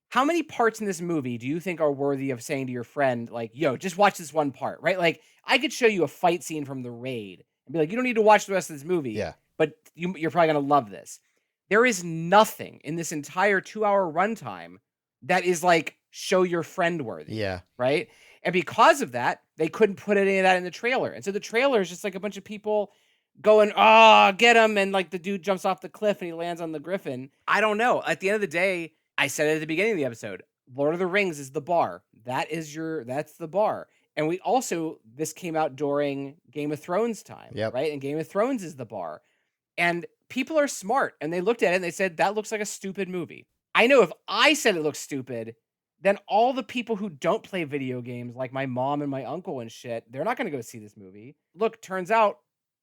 How many parts in this movie do you think are worthy of saying to your friend, like, yo, just watch this one part, right? Like, I could show you a fight scene from The Raid and be like, you don't need to watch the rest of this movie, Yeah. but you're probably going to love this. There is nothing in this entire 2-hour runtime that is like, show your friend worthy. Yeah. Right? And because of that, they couldn't put any of that in the trailer. And so the trailer is just like a bunch of people going, get him. And like the dude jumps off the cliff and he lands on the griffin. I don't know. At the end of the day, I said it at the beginning of the episode, Lord of the Rings is the bar. That's the bar. And this came out during Game of Thrones time, Yep. right? And Game of Thrones is the bar. And people are smart, and they looked at it and they said, that looks like a stupid movie. I know if I said it looks stupid, then all the people who don't play video games, like my mom and my uncle and shit, they're not going to go see this movie. Look, turns out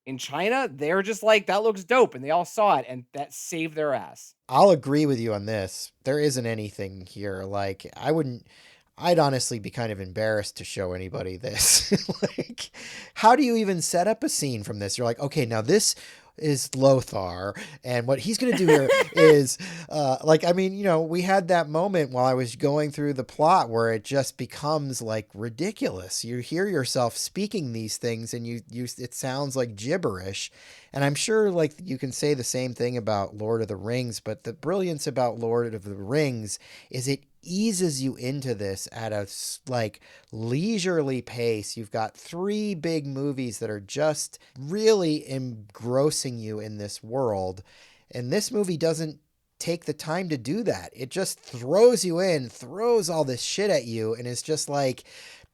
in China, they're just like, that looks dope. And they all saw it, and that saved their ass. I'll agree with you on this. There isn't anything here. Like, I'd honestly be kind of embarrassed to show anybody this. Like, how do you even set up a scene from this? You're like, okay, now this is Lothar, and what he's going to do here is, we had that moment while I was going through the plot where it just becomes like ridiculous. You hear yourself speaking these things and it sounds like gibberish. And I'm sure like you can say the same thing about Lord of the Rings, but the brilliance about Lord of the Rings is it eases you into this at a like leisurely pace. You've got 3 big movies that are just really engrossing you in this world. And this movie doesn't take the time to do that. It just throws you in, throws all this shit at you, and it's just like,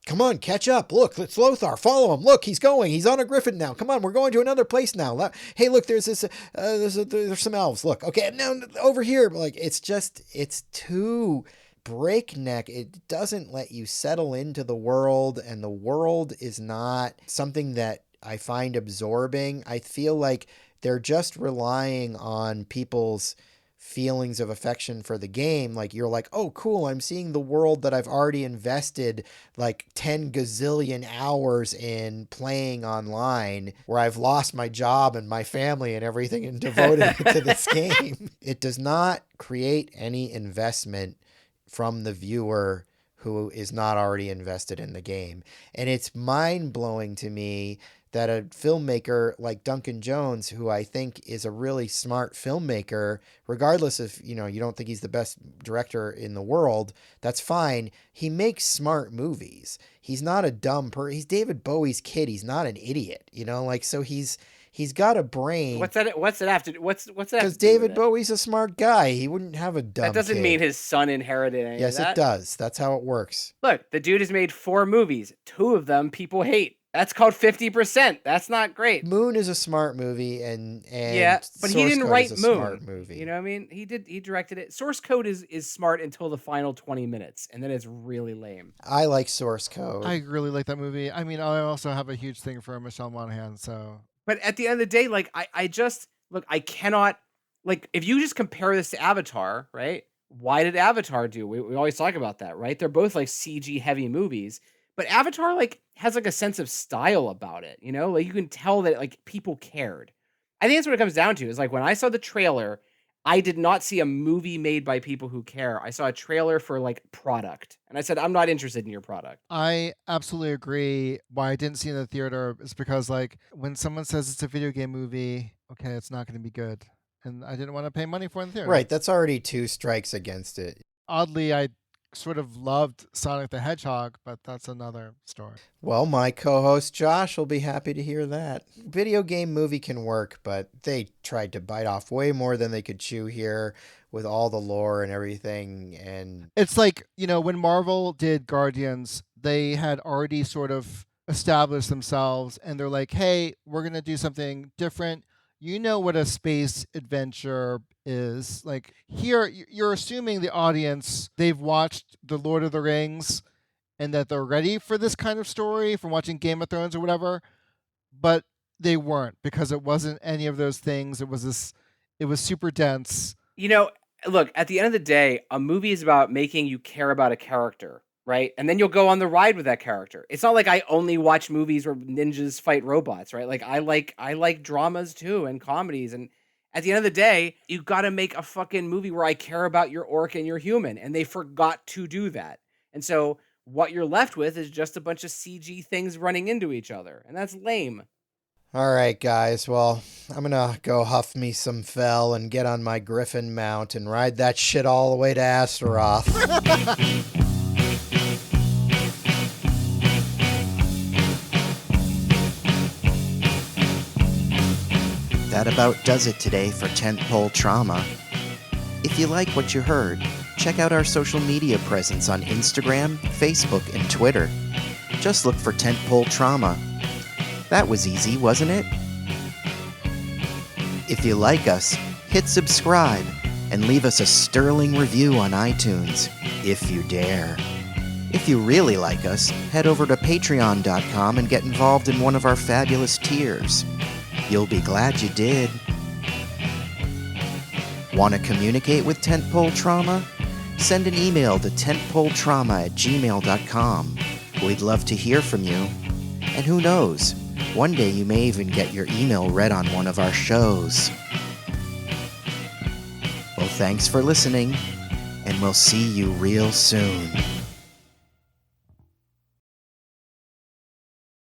come on, catch up. Look, it's Lothar. Follow him. Look, he's going. He's on a griffin now. Come on, we're going to another place now. Hey, look, there's some elves. Look, okay, now over here. Like, it's too breakneck. It doesn't let you settle into the world, and the world is not something that I find absorbing. I feel like they're just relying on people's feelings of affection for the game. Like, you're like, oh, cool, I'm seeing the world that I've already invested like 10 gazillion hours in playing online, where I've lost my job and my family and everything and devoted it to this game. It does not create any investment from the viewer who is not already invested in the game. And it's mind-blowing to me that a filmmaker like Duncan Jones, who I think is a really smart filmmaker, regardless if, you don't think he's the best director in the world, that's fine. He makes smart movies. He's not a dumb person. He's David Bowie's kid. He's not an idiot, so he's got a brain. What's that have to do? What's that? Because David Bowie's a smart guy. He wouldn't have a dumb That doesn't kid. mean his son inherited any Yes, of that. it does. That's how it works. Look, the dude has made 4 movies. 2 of them people hate. That's called 50%. That's not great. Moon is a smart movie, and yeah, but he didn't write is a Moon. Smart movie. You know what I mean? He directed it. Source Code is smart until the final 20 minutes, and then it's really lame. I like Source Code. I really like that movie. I mean, I also have a huge thing for Michelle Monaghan, so. But at the end of the day, like, I cannot, like, if you just compare this to Avatar, right? Why did Avatar do? We always talk about that, right? They're both like CG heavy movies, but Avatar like has like a sense of style about it, like you can tell that like people cared. I think that's what it comes down to, is like when I saw the trailer, I did not see a movie made by people who care. I saw a trailer for like product, and I said, I'm not interested in your product. I absolutely agree. Why I didn't see it in the theater is because like when someone says it's a video game movie, okay, it's not going to be good. And I didn't want to pay money for it in the theater. Right, that's already 2 strikes against it. Oddly, I sort of loved Sonic the Hedgehog, but that's another story. Well, my co-host Josh will be happy to hear that. Video game movie can work, but they tried to bite off way more than they could chew here with all the lore and everything. And it's like, when Marvel did Guardians, they had already sort of established themselves, and they're like, hey, we're going to do something different. You know what a space adventure is. Like, here, you're assuming the audience, they've watched The Lord of the Rings and that they're ready for this kind of story from watching Game of Thrones or whatever, but they weren't, because it wasn't any of those things. It was super dense. Look, at the end of the day, a movie is about making you care about a character, right? And then you'll go on the ride with that character. It's not like I only watch movies where ninjas fight robots, right? Like I like dramas too, and comedies. And at the end of the day, you got to make a fucking movie where I care about your orc and your human, and they forgot to do that. And so what you're left with is just a bunch of CG things running into each other, and that's lame. All right, guys. Well, I'm going to go huff me some fell and get on my griffin mount and ride that shit all the way to Astaroth. That about does it today for Tentpole Trauma. If you like what you heard, check out our social media presence on Instagram, Facebook, and Twitter. Just look for Tentpole Trauma. That was easy, wasn't it? If you like us, hit subscribe and leave us a sterling review on iTunes, if you dare. If you really like us, head over to patreon.com and get involved in one of our fabulous tiers. You'll be glad you did. Want to communicate with Tentpole Trauma? Send an email to tentpoletrauma@gmail.com. We'd love to hear from you. And who knows, one day you may even get your email read on one of our shows. Well, thanks for listening, and we'll see you real soon.